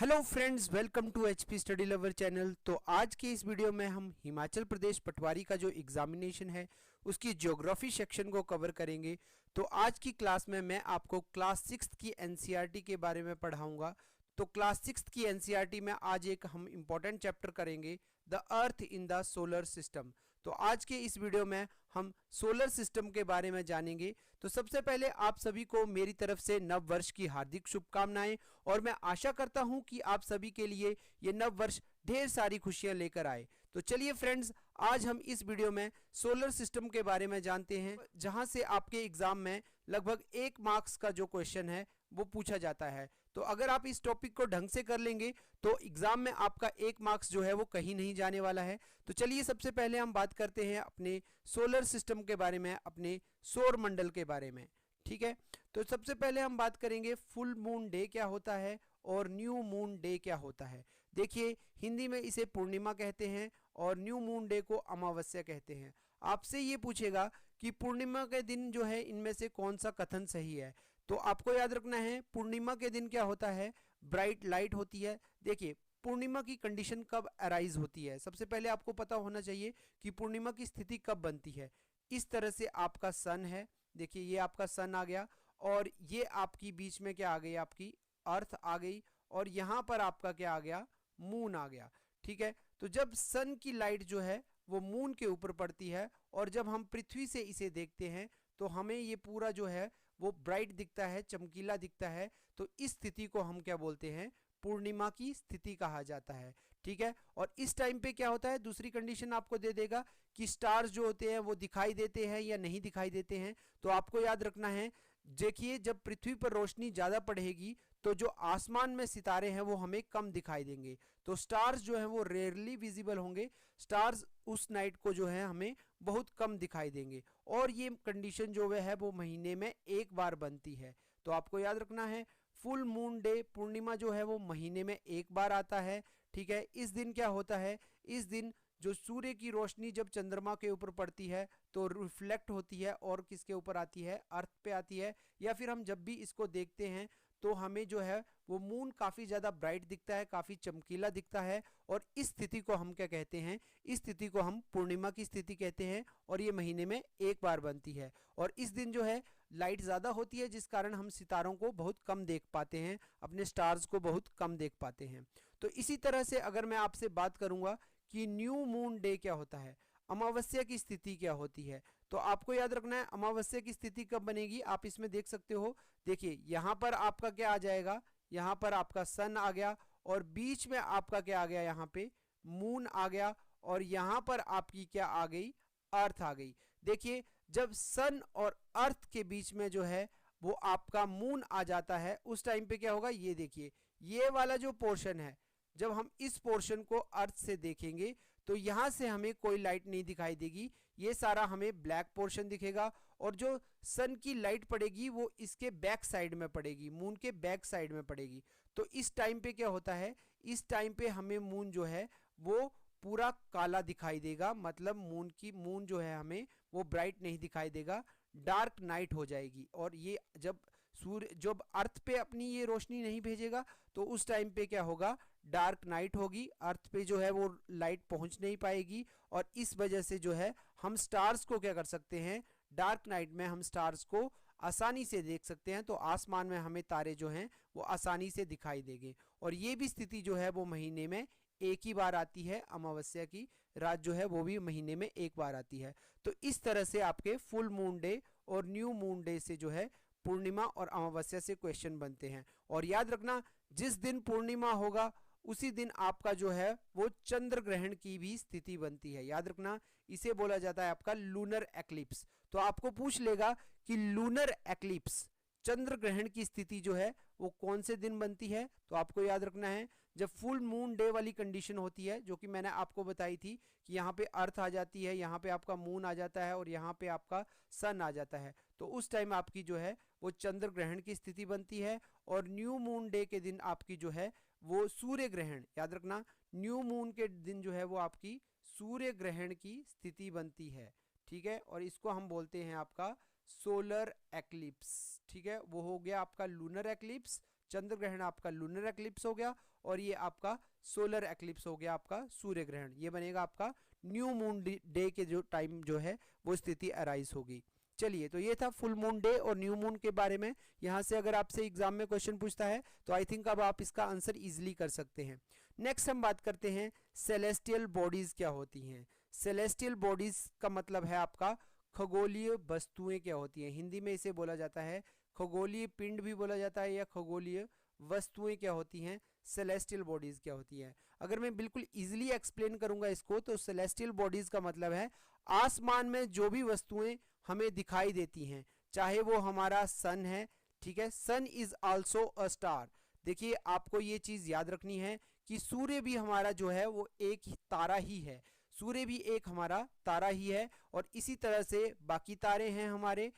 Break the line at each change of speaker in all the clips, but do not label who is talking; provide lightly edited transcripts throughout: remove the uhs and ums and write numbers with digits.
Hello friends, welcome to HP study lover channel. तो आज के इस वीडियो में हम हिमाचल प्रदेश पटवारी का जो एग्जामिनेशन है उसकी ज्योग्राफी सेक्शन को कवर करेंगे। तो आज की क्लास में मैं आपको क्लास 6 की एनसीईआरटी के बारे में पढ़ाऊंगा। तो क्लास 6 की एनसीईआरटी में आज एक हम इम्पॉर्टेंट चैप्टर करेंगे, the earth in the solar system. तो आज के इस वीडियो में हम सोलर सिस्टम के बारे में जानेंगे। तो सबसे पहले आप सभी को मेरी तरफ से नव वर्ष की हार्दिक शुभकामनाएं, और मैं आशा करता हूं कि आप सभी के लिए ये नव वर्ष ढेर सारी खुशियां लेकर आए। तो चलिए फ्रेंड्स, आज हम इस वीडियो में सोलर सिस्टम के बारे में जानते हैं, जहां से आपके एग्जाम में लगभग 1 मार्क्स का जो क्वेश्चन है वो पूछा जाता है। तो अगर आप इस टॉपिक को ढंग से कर लेंगे तो एग्जाम में आपका 1 मार्क्स जो है वो कहीं नहीं जाने वाला है। तो चलिए सबसे पहले हम बात करते हैं अपने सोलर सिस्टम के बारे में, अपने सौर मंडल के बारे में। ठीक है, तो सबसे पहले हम बात करेंगे फुल मून डे क्या होता है और न्यू मून डे क्या होता है। देखिए, हिंदी में इसे पूर्णिमा कहते हैं और न्यू मून डे को अमावस्या कहते हैं। आपसे ये पूछेगा कि पूर्णिमा के दिन जो है इनमें से कौन सा कथन सही है। तो आपको याद रखना है, पूर्णिमा के दिन क्या होता है, ब्राइट लाइट होती है। देखिए, पूर्णिमा की कंडीशन कब अराइज होती है, सबसे पहले आपको पता होना चाहिए कि पूर्णिमा की स्थिति कब बनती है। इस तरह से आपका सन है, देखिए ये आपका सन आ गया, और ये आपकी बीच में क्या आ गई, आपकी अर्थ आ गई, और यहां पर आपका क्या आ गया, मून आ गया। ठीक है, तो जब सन की लाइट जो है वो मून के ऊपर पड़ती है और जब हम पृथ्वी से इसे देखते हैं तो हमें ये पूरा जो है वो ब्राइट दिखता है, चमकीला दिखता है। तो इस स्थिति को हम क्या बोलते हैं, पूर्णिमा की स्थिति कहा जाता है। ठीक है, और इस टाइम पे क्या होता है, दूसरी कंडीशन आपको दे देगा कि स्टार्स जो होते हैं वो दिखाई देते हैं या नहीं दिखाई देते हैं। तो आपको याद रखना है, देखिए जब पृथ्वी पर रोशनी ज्यादा पड़ेगी तो जो आसमान में सितारे हैं वो हमें कम दिखाई देंगे। तो स्टार्स जो हैं वो रेयरली विजिबल होंगे, स्टार्स उस नाइट को जो है हमें बहुत कम दिखाई देंगे। और ये कंडीशन जो है वो महीने में 1 बार बनती है। तो आपको याद रखना है, फुल मून डे, पूर्णिमा जो है वो महीने में 1 बार आता है। ठीक है, इस दिन क्या होता है, इस दिन जो सूर्य की रोशनी जब चंद्रमा के ऊपर पड़ती है तो रिफ्लेक्ट होती है और किसके ऊपर आती है, अर्थ पे आती है। या फिर हम जब भी इसको देखते हैं तो हमें जो है वो मून काफी ज्यादा ब्राइट दिखता है, काफी चमकीला दिखता है। और इस स्थिति को हम क्या कहते हैं, इस स्थिति को हम पूर्णिमा की स्थिति कहते हैं, और ये महीने में 1 बार बनती है। और इस दिन जो है लाइट ज्यादा होती है जिस कारण हम सितारों को बहुत कम देख पाते हैं, अपने स्टार्स को बहुत कम देख पाते हैं। तो इसी तरह से अगर मैं आपसे बात करूंगा कि न्यू मून डे क्या होता है, अमावस्या की स्थिति क्या होती है, तो आपको याद रखना है अमावस्या की स्थिति कब बनेगी। आप इसमें देख सकते हो, देखिए यहां पर आपका क्या आ जाएगा, यहां पर आपका सन आ गया और बीच में आपका क्या आ गया, यहां पे मून आ गया, और यहां पर आपकी क्या आ गई, अर्थ आ गई। देखिए, जब सन और अर्थ के बीच में जो है वो आपका मून आ जाता है, उस टाइम पे क्या होगा, ये देखिए ये वाला जो पोर्शन है, जब हम इस पोर्शन को अर्थ से देखेंगे तो यहां से हमें कोई लाइट नहीं दिखाई देगी, ये सारा हमें ब्लैक पोर्शन दिखेगा। और जो सन की लाइट पड़ेगी वो इसके बैक साइड में पड़ेगी, मून के बैक साइड में पड़ेगी। तो इस टाइम पे क्या होता है, इस टाइम पे हमें मून जो है वो पूरा काला दिखाई देगा, मतलब मून जो है हमें वो ब्राइट नहीं दिखाई देगा, डार्क नाइट हो जाएगी। और ये जब सूर्य जब अर्थ पे अपनी ये रोशनी नहीं भेजेगा तो उस टाइम पे क्या होगा, डार्क नाइट होगी, अर्थ पे जो है वो लाइट पहुंच नहीं पाएगी। और इस वजह से जो है हम स्टार्स को क्या कर सकते हैं, डार्क नाइट में हम स्टार्स को आसानी से देख सकते हैं। तो आसमान में हमें तारे जो हैं वो आसानी से दिखाई देंगे। और ये भी स्थिति जो है वो महीने में 1 ही बार आती है, अमावस्या की रात जो है वो भी महीने में 1 बार आती है। तो इस तरह से आपके फुल मून डे और न्यू मून डे से जो है पूर्णिमा और अमावस्या से क्वेश्चन बनते हैं। और याद रखना, जिस दिन पूर्णिमा होगा उसी दिन आपका जो है वो चंद्र ग्रहण की भी स्थिति बनती है। याद रखना, इसे बोला जाता है आपका लूनर एक्लिप्स। तो आपको पूछ लेगा कि लूनर एक्लिप्स, चंद्र ग्रहण की स्थिति जो है वो कौन से दिन बनती है। तो आपको याद रखना है, जब फुल मून डे वाली कंडीशन होती है, जो कि मैंने आपको बताई थी कि यहाँ पे अर्थ आ जाती है, यहाँ पे आपका मून आ जाता है और यहाँ पे आपका सन आ जाता है, तो उस टाइम आपकी जो है वो चंद्र ग्रहण की स्थिति बनती है। और न्यू मून डे के दिन आपकी जो है वो सूर्य ग्रहण, याद रखना न्यू मून के दिन जो है वो आपकी सूर्य ग्रहण की स्थिति बनती है। ठीक है, और इसको हम बोलते हैं आपका सोलर एक्लिप्स। ठीक है, वो हो गया आपका लूनर एक्लिप्स, चंद्र ग्रहण आपका लूनर एक्लिप्स हो गया, और ये आपका सोलर एक्लिप्स हो गया आपका सूर्य ग्रहण। ये बनेगा आपका न्यू मून डे के जो टाइम जो है वो स्थिति अराइज होगी। चलिए, तो ये था फुल मून डे और न्यू मून के बारे में। यहाँ से अगर आपसे एग्जाम में क्वेश्चन पूछता है तो आई थिंक अब आप इसका आंसर इजीली कर सकते हैं। नेक्स्ट हम बात करते हैं सेलेस्टियल बॉडीज क्या होती हैं। सेलेस्टियल बॉडीज का मतलब है आपका खगोलीय वस्तुएं क्या होती हैं। हिंदी में इसे बोला जाता है खगोलीय पिंड भी बोला जाता है, या खगोलीय वस्तुएं क्या होती हैं, सेलेस्टियल बॉडीज क्या होती हैं। अगर मैं बिल्कुल इजीली एक्सप्लेन करूंगा इसको, तो सेलेस्टियल बॉडीज का मतलब है आसमान में जो भी वस्तुएं हमें दिखाई देती हैं, चाहे वो हमारा सन है, ठीक है, सन इज आल्सो अ स्टार। देखिए, आपको ये चीज याद रखनी है कि सूर्य भी हमारा जो है वो एक ही तारा ही है, सूर्य भी एक हमारा तारा ही है, और इसी तरह से बाकी तारे हैं हमारे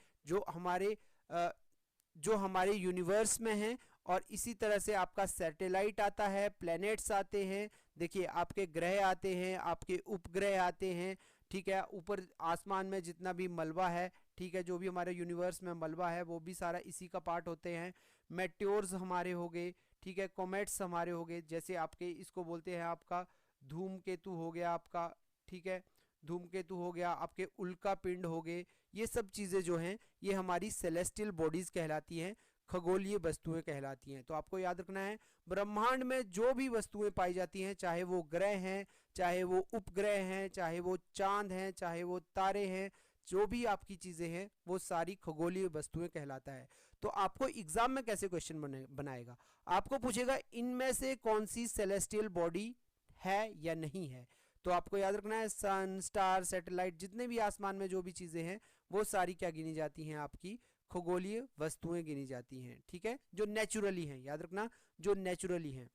जो हमारे यूनिवर्स में हैं, और इसी तरह से आपका सैटेलाइट आता है, प्लैनेट्स आते हैं, देखिए आपके ग्रह आते हैं, आपके उपग्रह आते हैं, ठीक है, ऊपर आसमान में जितना भी मलबा है, ठीक है, जो भी हमारे यूनिवर्स में मलबा है वो भी सारा इसी का पार्ट होते हैं। मेट्योर्स हमारे हो गए, ठीक है, कॉमेट्स हमारे हो गए, जैसे आपके इसको बोलते हैं आपका धूमकेतु हो गया आपका, ठीक है, धूमकेतु हो गया, आपके उल्का पिंड हो गए, ये सब चीजें जो हैं ये हमारी सेलेस्टियल बॉडीज कहलाती हैं, खगोलीय वस्तुएं कहलाती हैं। तो आपको याद रखना है ब्रह्मांड में जो भी वस्तुएं पाई जाती हैं, चाहे वो ग्रह हैं, चाहे वो उपग्रह हैं, चाहे वो चांद हैं, चाहे वो तारे हैं, जो भी आपकी चीजें हैं वो सारी खगोलीय वस्तुएं कहलाता है। तो आपको एग्जाम में कैसे क्वेश्चन बनाएगा, आपको पूछेगा इनमें से कौन सी सेलेस्टियल बॉडी है या नहीं है। तो आपको याद रखना है सन, स्टार, सैटेलाइट, जितने भी आसमान में जो भी चीजें हैं वो सारी क्या गिनी जाती हैं, आपकी खगोलीय वस्तुएं गिनी जाती हैं, ठीक है, जो नेचुरली हैं, याद रखना जो नेचुरली हैं।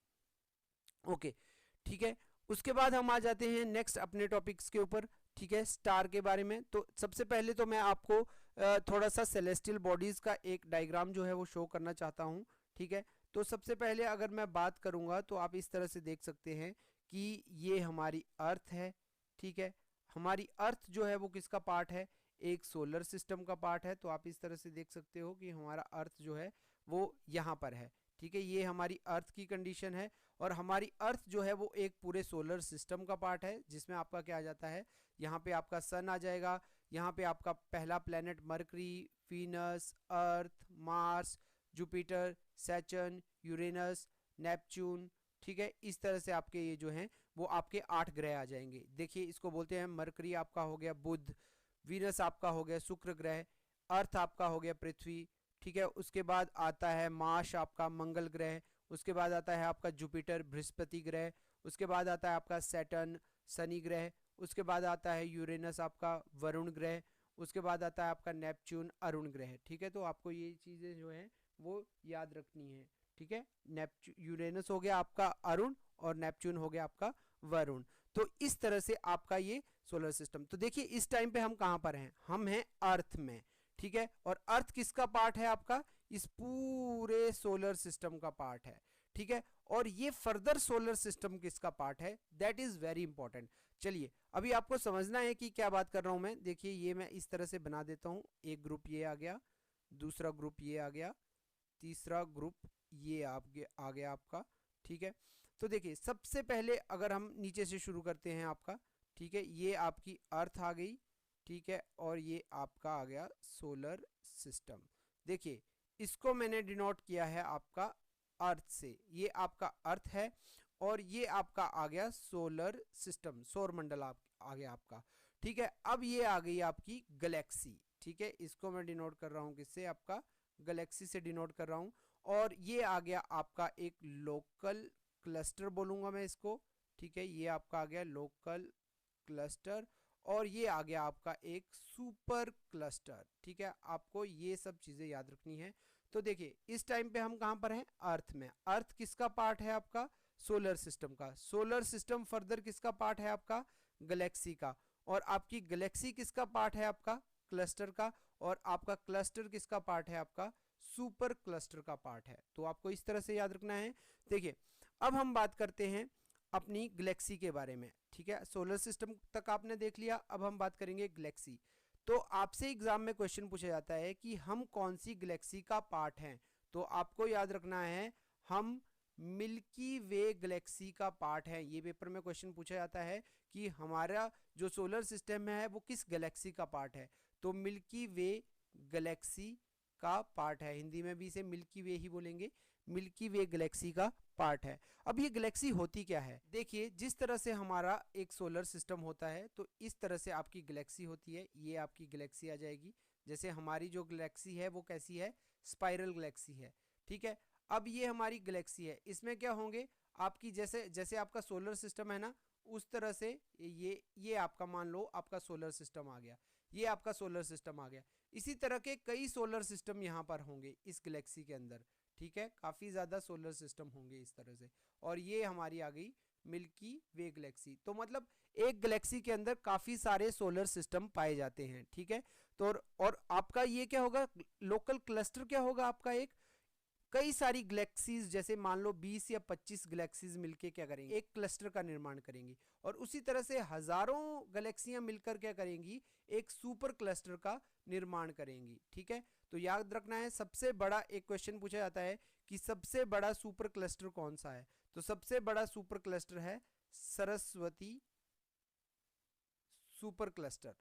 ओके, ठीक है, उसके बाद हम आ जाते हैं नेक्स्ट अपने टॉपिक्स के ऊपर, ठीक है, स्टार के बारे में। तो सबसे पहले तो मैं आपको थोड़ा सा सेलेस्टियल बॉडीज का एक डायग्राम जो है वो शो करना चाहता हूँ, ठीक है। तो सबसे पहले अगर मैं बात करूंगा तो आप इस तरह से देख सकते हैं कि ये हमारी अर्थ है, ठीक है, हमारी अर्थ जो है वो किसका पार्ट है, एक सोलर सिस्टम का पार्ट है। तो आप इस तरह से देख सकते हो कि हमारा अर्थ जो है वो यहाँ पर है, ठीक है, ये हमारी अर्थ की कंडीशन है, और हमारी अर्थ जो है वो एक पूरे सोलर सिस्टम का पार्ट है, जिसमें आपका क्या आ जाता है, यहाँ पे आपका सन आ जाएगा, यहाँ पे आपका पहला planet Mercury, Venus, Earth, Mars, Jupiter, Saturn, Uranus, Neptune, ठीक है, इस तरह से आपके ये जो हैं वो आपके 8 ग्रह आ जाएंगे। देखिए, इसको बोलते हैं मरकरी आपका हो गया बुध, वीनस आपका हो गया शुक्र ग्रह, अर्थ आपका हो गया पृथ्वी, ठीक है, उसके बाद आता है मार्स आपका मंगल ग्रह, उसके बाद आता है आपका जुपिटर बृहस्पति ग्रह, उसके बाद आता है आपका सैटर्न शनि ग्रह, उसके बाद आता है यूरेनस आपका वरुण ग्रह, उसके बाद आता है आपका नेपच्यून अरुण ग्रह, ठीक है। तो आपको ये चीजें जो है वो याद रखनी है, ठीक है, यूरेनस हो गया आपका अरुण और नेपच्यून हो गया आपका वरुण। तो इस तरह से आपका ये सोलर सिस्टम। तो देखिए इस टाइम पे हम कहां पर हैं, हम हैं अर्थ में, ठीक है, और अर्थ किसका पार्ट है, आपका इस पूरे सोलर सिस्टम का पार्ट है, ठीक है, और ये फर्दर सोलर सिस्टम किसका पार्ट है, दैट इज वेरी इंपॉर्टेंट। चलिए, अभी आपको समझना है कि क्या बात कर रहा हूं मैं। देखिए, ये मैं इस तरह से बना देता हूं, एक ग्रुप ये आ गया, दूसरा ग्रुप ये आ गया, तीसरा ग्रुप ये आ गया आपका, ठीक है। तो देखिए, सबसे पहले अगर हम नीचे से शुरू करते हैं आपका, ठीक है, ये आपकी अर्थ आ गई, ठीक है, और ये आपका आ गया सोलर सिस्टम। देखिए, इसको मैंने डिनोट किया है आपका अर्थ से, ये आपका अर्थ है, और ये आपका आ गया सोलर सिस्टम, सौर मंडल आ गया आपका, ठीक है। अब ये आ गई आपकी गैलेक्सी, ठीक है, इसको मैं डिनोट कर रहा हूँ किससे, आपका गैलेक्सी से डिनोट कर रहा हूँ। और ये आ गया आपका एक लोकल क्लस्टर बोलूंगा मैं इसको, ठीक है, ये आपका आ गया लोकल क्लस्टर, और ये आ गया आपका एक सुपर क्लस्टर, ठीक है। आपको ये सब चीजें याद रखनी है। तो देखिए, इस टाइम पे हम कहां पर हैं, अर्थ में। अर्थ किसका पार्ट है, आपका सोलर सिस्टम का। सोलर सिस्टम फर्दर किसका पार्ट है, आपका गैलेक्सी का। और आपकी गैलेक्सी किसका पार्ट है, आपका क्लस्टर का। और आपका क्लस्टर किसका पार्ट है, आपका सुपर क्लस्टर का पार्ट है। तो आपको इस तरह से याद रखना है। देखिए, अब हम बात करते हैं अपनी गैलेक्सी के बारे में, ठीक है। सोलर सिस्टम तक आपने देख लिया, अब हम बात करेंगे गैलेक्सी। तो आपसे एग्जाम में क्वेश्चन पूछा जाता है कि हम कौन सी गैलेक्सी का पार्ट हैं। तो आपको याद रखना है हम मिल्की वे गैलेक्सी का पार्ट है। ये पेपर में क्वेश्चन पूछा जाता है कि हमारा जो सोलर सिस्टम है वो किस गैलेक्सी का पार्ट है, तो मिल्की वे गैलेक्सी का पार्ट है। हिंदी में भी इसे मिल्की वे ही बोलेंगे, मिल्की वे गैलेक्सी का पार्ट है। अब ये गैलेक्सी होती क्या है, देखिए जिस तरह से हमारा एक सोलर सिस्टम होता है तो इस तरह से आपकी गैलेक्सी होती है। ये आपकी गैलेक्सी आ जाएगी। जैसे हमारी जो गैलेक्सी है वो कैसी है, स्पाइरल गैलेक्सी है, ठीक है। अब ये हमारी गैलेक्सी है, इसमें क्या होंगे आपकी, जैसे जैसे आपका सोलर सिस्टम है ना, उस तरह से ये आपका मान लो आपका सोलर सिस्टम आ गया, ये आपका सोलर सिस्टम आ गया। इसी तरह के कई सोलर सिस्टम यहाँ पर होंगे इस गैलेक्सी के अंदर, ठीक है। काफ़ी ज़्यादा सोलर सिस्टम होंगे इस तरह से, और ये हमारी आ गई मिल्की वे गैलेक्सी। तो मतलब एक गैलेक्सी के अंदर काफ़ी सारे सोलर सिस्टम पाए जाते हैं, ठीक है। तो और आपका ये क्या होगा, लोकल क्लस्टर क्या होगा आपका, एक कई सारी गैलेक्सीज, जैसे मान लो 20 या 25 गैलेक्सीज मिलके क्या करेंगे, एक क्लस्टर का निर्माण करेंगी। और उसी तरह से हजारों गैलेक्सियां मिलकर क्या करेंगी, एक सुपर क्लस्टर का निर्माण करेंगी, ठीक है। तो याद रखना है, सबसे बड़ा एक क्वेश्चन पूछा जाता है कि सबसे बड़ा सुपर क्लस्टर कौन सा है, तो सबसे बड़ा सुपर क्लस्टर है सरस्वती सुपर क्लस्टर।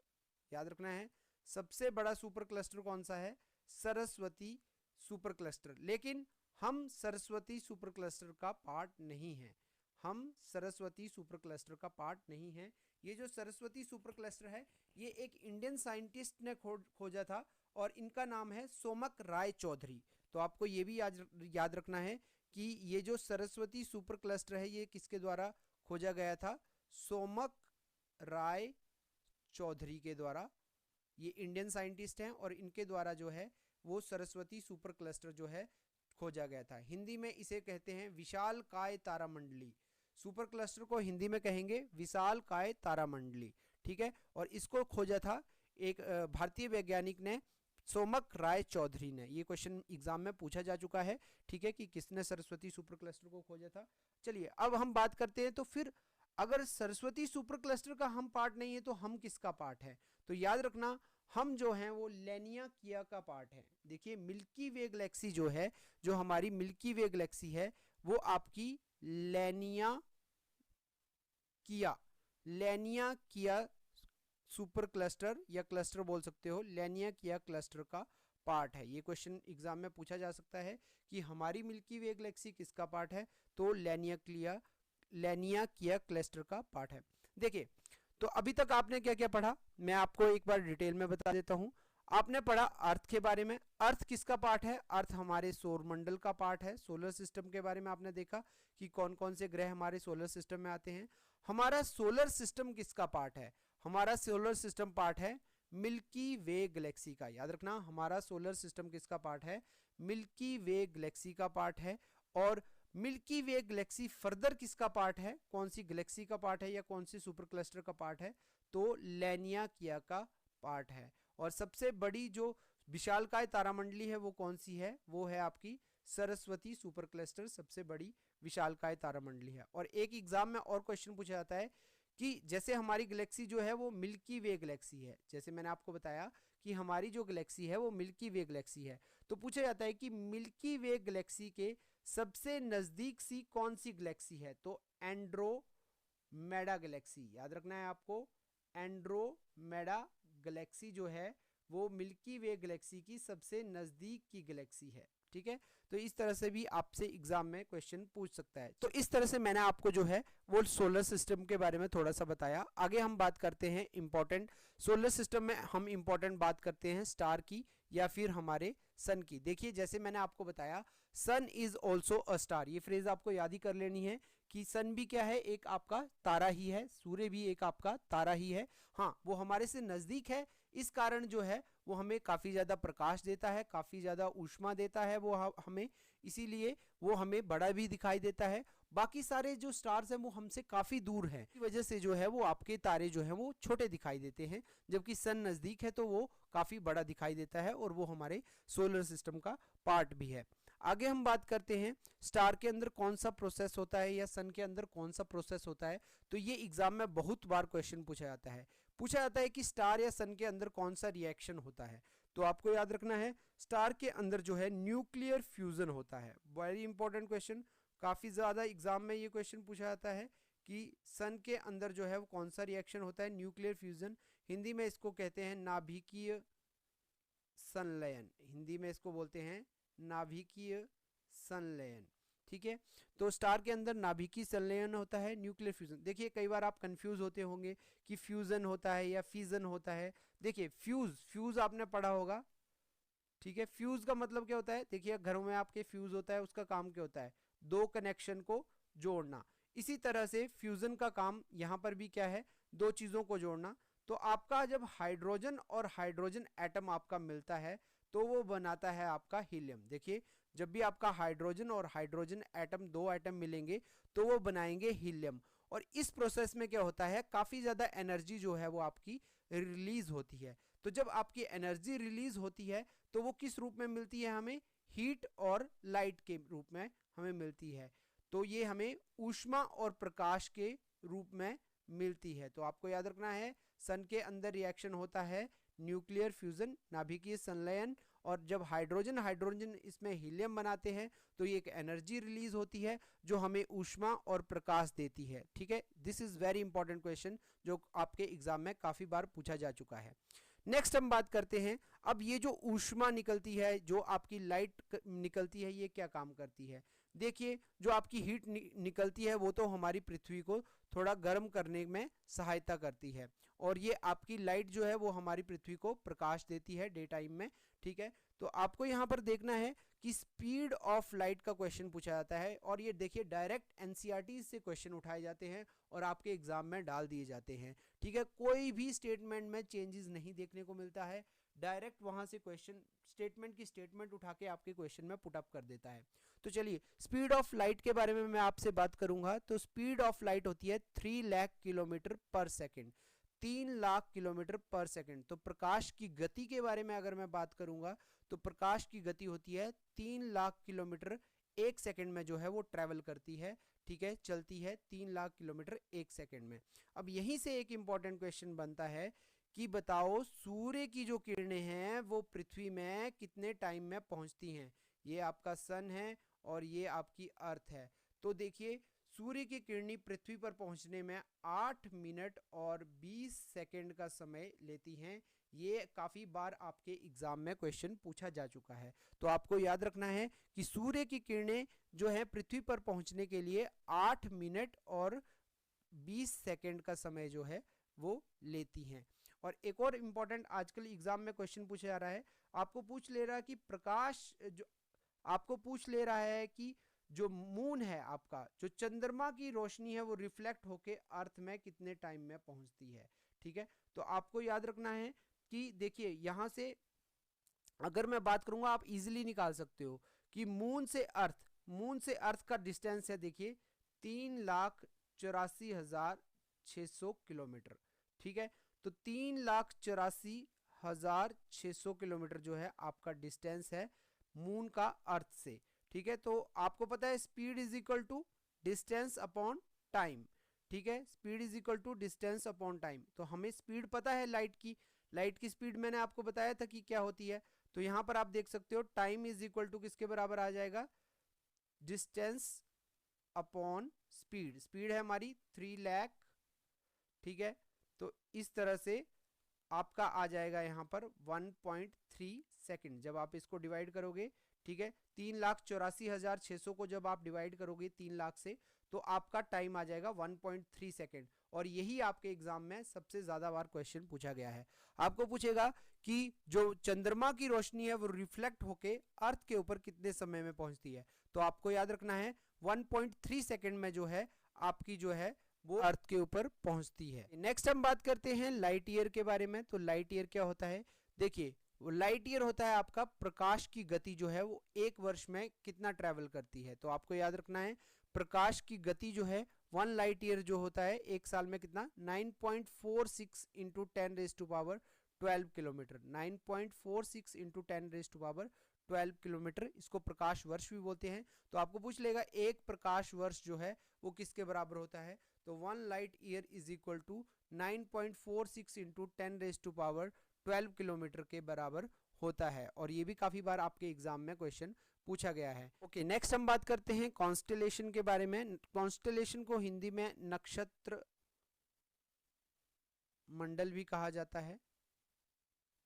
याद रखना है, सबसे बड़ा सुपर क्लस्टर कौन सा है, सरस्वती सुपर क्लस्टर। लेकिन हम सरस्वती सुपर क्लस्टर का पार्ट नहीं है, हम सरस्वती सुपर क्लस्टर का पार्ट नहीं है। ये जो सरस्वती सुपर क्लस्टर है ये एक इंडियन साइंटिस्ट ने खोजा था, और इनका नाम है सोमक राय चौधरी। तो आपको ये भी याद रखना है कि ये जो सरस्वती सुपर क्लस्टर है ये किसके द्वारा खोजा गया था, सोमक राय चौधरी के द्वारा। ये इंडियन साइंटिस्ट हैं और इनके द्वारा जो है वो सरस्वती सुपर क्लस्टर जो है खोजा गया था। हिंदी में इसे कहते हैं विशाल काय तारामंडली। सुपर क्लस्टर को हिंदी में कहेंगे विशाल काय तारामंडली, ठीक है। और इसको खोजा था एक भारतीय वैज्ञानिक ने, सोमक राय चौधरी ने। ये क्वेश्चन एग्जाम में पूछा जा चुका है, ठीक है, कि किसने सरस्वती सुपर क्लस्टर को खोजा था। चलिए अब हम बात करते हैं, तो फिर अगर सरस्वती सुपर क्लस्टर का हम पार्ट नहीं है तो हम किसका पार्ट है, तो याद रखना हम जो हैं वो लैनियाकिया का पार्ट है। देखिए मिल्की वे गैलेक्सी जो है, जो हमारी मिल्की वे गैलेक्सी है वो आपकी लैनियाकिया सुपर क्लस्टर या क्लस्टर बोल सकते हो, लैनियाकिया क्लस्टर का पार्ट है। ये क्वेश्चन एग्जाम में पूछा जा सकता है कि हमारी मिल्की वे गैलेक्सी किसका पार्ट है, तो लैनियाकिया क्लस्टर का पार्ट है। देखिए तो अभी तक आपने क्या क्या पढ़ा, मैं आपको एक बार डिटेल में बता देता हूं। आपने पढ़ा अर्थ के बारे में, अर्थ किसका पार्ट है, अर्थ हमारे सौर मंडल का पार्ट है। सोलर सिस्टम के बारे में आपने देखा कि कौन कौन से ग्रह हमारे सोलर सिस्टम में आते हैं। हमारा सोलर सिस्टम किसका पार्ट है, हमारा सोलर सिस्टम पार्ट है मिल्की वे गैलेक्सी का। याद रखना हमारा सोलर सिस्टम किसका पार्ट है, मिल्की वे गैलेक्सी का पार्ट है। और मिल्की वे गैलेक्सी फर्दर किसका पार्ट है, कौन सी गैलेक्सी का पार्ट है या कौन सी सुपर क्लस्टर का पार्ट है, तो लैनियाकिया का पार्ट है। और सबसे बड़ी जो विशालकाय तारामंडली है वो कौन सी है, वो है आपकी सरस्वती सुपर क्लस्टर, सबसे बड़ी विशालकाय तारामंडली है। और एक एग्जाम में और क्वेश्चन पूछा जाता है कि जैसे हमारी गैलेक्सी जो है वो मिल्की वे गैलेक्सी है, जैसे मैंने आपको बताया कि हमारी जो गैलेक्सी है वो मिल्की वे गैलेक्सी है, तो पूछा जाता है कि मिल्की वे गैलेक्सी के सबसे नजदीक सी कौन सी गैलेक्सी है, तो एंड्रोमेडा गैलेक्सी। याद रखना है आपको, एंड्रोमेडा गैलेक्सी जो है वो मिल्की वे गैलेक्सी की सबसे नजदीक की गैलेक्सी है, ठीक है। तो इस तरह से भी आपसे एग्जाम में क्वेश्चन पूछ सकता है। तो इस तरह से मैंने आपको जो है वो सोलर सिस्टम के बारे में थोड़ा सा बताया। आगे हम बात करते हैं इंपॉर्टेंट, सोलर सिस्टम में हम इंपॉर्टेंट बात करते हैं स्टार की या फिर हमारे सन की। देखिए जैसे मैंने आपको बताया सन इज ऑल्सो अ स्टार, ये फ्रेज आपको याद ही कर लेनी है कि सन भी क्या है, एक आपका तारा ही है, सूर्य भी एक आपका तारा ही है। हाँ वो हमारे से नजदीक है, इस कारण जो है वो हमें काफी ज्यादा प्रकाश देता है, काफी ज्यादा ऊष्मा देता है वो हमें, इसीलिए वो हमें बड़ा भी दिखाई देता है। बाकी सारे जो स्टार्स हैं वो हमसे काफी दूर हैं, इस वजह से जो है वो आपके तारे जो हैं वो छोटे दिखाई देते हैं, जबकि सन नजदीक है तो वो काफी बड़ा दिखाई देता है और वो हमारे सोलर सिस्टम का पार्ट भी है। आगे हम बात करते हैं स्टार के अंदर कौन सा प्रोसेस होता है या सन के अंदर कौन सा प्रोसेस होता है। तो ये एग्जाम में बहुत बार क्वेश्चन पूछा जाता है कि स्टार या सन के अंदर कौन सा रिएक्शन होता है। तो आपको याद रखना है स्टार के अंदर जो है न्यूक्लियर फ्यूजन होता है। वेरी इंपॉर्टेंट क्वेश्चन, काफी ज्यादा एग्जाम में ये क्वेश्चन पूछा जाता है कि सन के अंदर जो है वो कौन सा रिएक्शन होता है, न्यूक्लियर फ्यूजन। हिंदी में इसको कहते हैं नाभिकीय संलयन, हिंदी में इसको बोलते हैं नाभिकीय संलयन। ठीक है, तो स्टार के अंदर नाभिकीय संलयन होता है, न्यूक्लियर फ्यूजन। देखिए कई बार आप कंफ्यूज होते होंगे कि फ्यूजन होता है या फिजन होता है। देखिए फ्यूज आपने पढ़ा होगा, ठीक है। फ्यूज का मतलब क्या होता है, देखिए घरों में आपके फ्यूज होता है, उसका काम क्या होता है, दो कनेक्शन को जोड़ना। इसी तरह से फ्यूजन का काम यहाँ पर भी क्या है, दो चीजों को जोड़ना। तो आपका जब हाइड्रोजन और हाइड्रोजन एटम आपका मिलता है तो वो बनाता है आपका हीलियम। देखिए जब भी आपका हाइड्रोजन और हाइड्रोजन एटम, दो एटम मिलेंगे तो वो बनाएंगे हीलियम। और इस प्रोसेस में क्या होता है, काफी ज्यादा एनर्जी जो है वो आपकी रिलीज होती है। तो जब आपकी एनर्जी रिलीज होती है तो वो किस रूप में मिलती है हमें, हीट और लाइट के रूप में हमें मिलती है। तो ये हमें ऊष्मा और प्रकाश के रूप में मिलती है। तो आपको याद रखना है सन के अंदर रिएक्शन होता है न्यूक्लियर फ्यूजन, नाभिकीय संलयन, और जब हाइड्रोजन हाइड्रोजन इसमें हीलियम बनाते हैं तो ये एक एनर्जी रिलीज होती है जो हमें ऊष्मा और प्रकाश देती है। ठीक है, this is very important question जो आपके एग्जाम में काफी बार पूछा जा चुका है। नेक्स्ट हम बात करते हैं, अब ये जो ऊष्मा निकलती है, जो आपकी लाइट निकलती है, ये क्या काम करती है। देखिए जो आपकी हीट निकलती है वो तो हमारी पृथ्वी को थोड़ा गर्म करने में सहायता करती है, और ये आपकी लाइट जो है वो हमारी पृथ्वी को प्रकाश देती है डे टाइम में। ठीक है, तो आपको यहाँ पर देखना है कि स्पीड ऑफ लाइट का क्वेश्चन पूछा जाता है, और ये देखिए डायरेक्ट एनसीईआरटी से क्वेश्चन उठाए जाते हैं और आपके एग्जाम में डाल दिए जाते हैं। ठीक है, कोई भी स्टेटमेंट में चेंजेस नहीं देखने को मिलता है, डायरेक्ट वहां से क्वेश्चन स्टेटमेंट की स्टेटमेंट उठा के आपके क्वेश्चन में पुट अप कर देता है। तो चलिए स्पीड ऑफ लाइट के बारे में मैं आपसे बात करूंगा। तो स्पीड ऑफ लाइट होती है 3 लाख किलोमीटर पर सेकेंड, 3 लाख किलोमीटर पर सेकेंड। तो प्रकाश की गति के बारे में अगर मैं बात करूंगा तो प्रकाश की गति होती है 3 लाख किलोमीटर एक सेकेंड में जो है वो ट्रेवल करती है। ठीक है, चलती है 3 लाख किलोमीटर एक सेकेंड में। अब यहीं से एक इंपॉर्टेंट क्वेश्चन बनता है कि बताओ सूर्य की जो किरणें हैं वो पृथ्वी में कितने टाइम में पहुंचती हैं। ये आपका सन है और ये आपकी अर्थ है। तो देखिए सूर्य की किरणें पृथ्वी पर पहुंचने में 8 मिनट और 20 सेकंड का समय लेती हैं। ये काफी बार आपके एग्जाम में क्वेश्चन पूछा जा चुका है। तो आपको याद रखना है कि सूर्य की किरणें जो है पृथ्वी पर पहुंचने के लिए 8 मिनट और 20 सेकंड का समय जो है वो लेती हैं। और एक और इम्पॉर्टेंट आजकल एग्जाम में क्वेश्चन पूछा जा रहा है, आपको पूछ ले रहा है कि प्रकाश जो आपको पूछ ले रहा है कि जो मून है आपका, जो चंद्रमा की रोशनी है वो रिफ्लेक्ट होके अर्थ में कितने टाइम में पहुंचती है। ठीक है, तो आपको याद रखना है कि देखिए यहां से अगर मैं बात करूंगा आप इजीली निकाल सकते हो कि मून से अर्थ का डिस्टेंस है देखिए 3,84,600 किलोमीटर। ठीक है, तो 3,84,600 किलोमीटर जो है आपका डिस्टेंस है मून का अर्थ से। ठीक है, तो आपको पता है speed is equal to distance upon time. ठीक है, speed is equal to distance upon time. तो हमें स्पीड पता है लाइट की स्पीड मैंने आपको बताया था कि क्या होती है। तो यहां पर आप देख सकते हो टाइम इज इक्वल टू किसके बराबर आ जाएगा, डिस्टेंस अपॉन स्पीड। स्पीड है हमारी 3 लाख। ठीक है, तो इस तरह से आपका आ जाएगा यहाँ पर 1.3 सेकेंड जब आप इसको डिवाइड करोगे। ठीक है, 3,84,600 को जब आप डिवाइड करोगे 3 लाख से तो आपका टाइम आ जाएगा 1.3 सेकेंड। और यही आपके एग्जाम में सबसे ज्यादा बार क्वेश्चन पूछा गया है। आपको पूछेगा कि जो चंद्रमा की रोशनी है वो रिफ्लेक्ट होके अर्थ के ऊपर कितने समय में पहुंचती है। तो आपको याद रखना है 1.3 सेकेंड में जो है आपकी जो है वो अर्थ के ऊपर पहुंचती है। नेक्स्ट हम बात करते हैं लाइट ईयर के बारे में। तो लाइट ईयर क्या होता है, देखिए वो लाइट ईयर होता है आपका प्रकाश की गति जो है वो एक वर्ष में कितना ट्रेवल करती है। तो आपको याद रखना है प्रकाश की गति जो है 1 लाइट ईयर जो होता है एक साल में कितना 9.46 इंटू 10⁻12 किलोमीटर। 9.46 इंटू 10⁻12 किलोमीटर, इसको प्रकाश वर्ष भी बोलते हैं। तो आपको पूछ लेगा एक प्रकाश वर्ष जो है वो किसके बराबर होता है। तो 1 light year is equal to 9.46 into 10⁻12 kilometre के बराबर होता है, और ये भी काफी बार आपके एग्जाम में क्वेश्चन पूछा गया है। ओके, नेक्स्ट हम बात करते हैं कॉन्स्टेलेशन के बारे में। कॉन्स्टेलेशन को हिंदी में नक्षत्र मंडल भी कहा जाता है,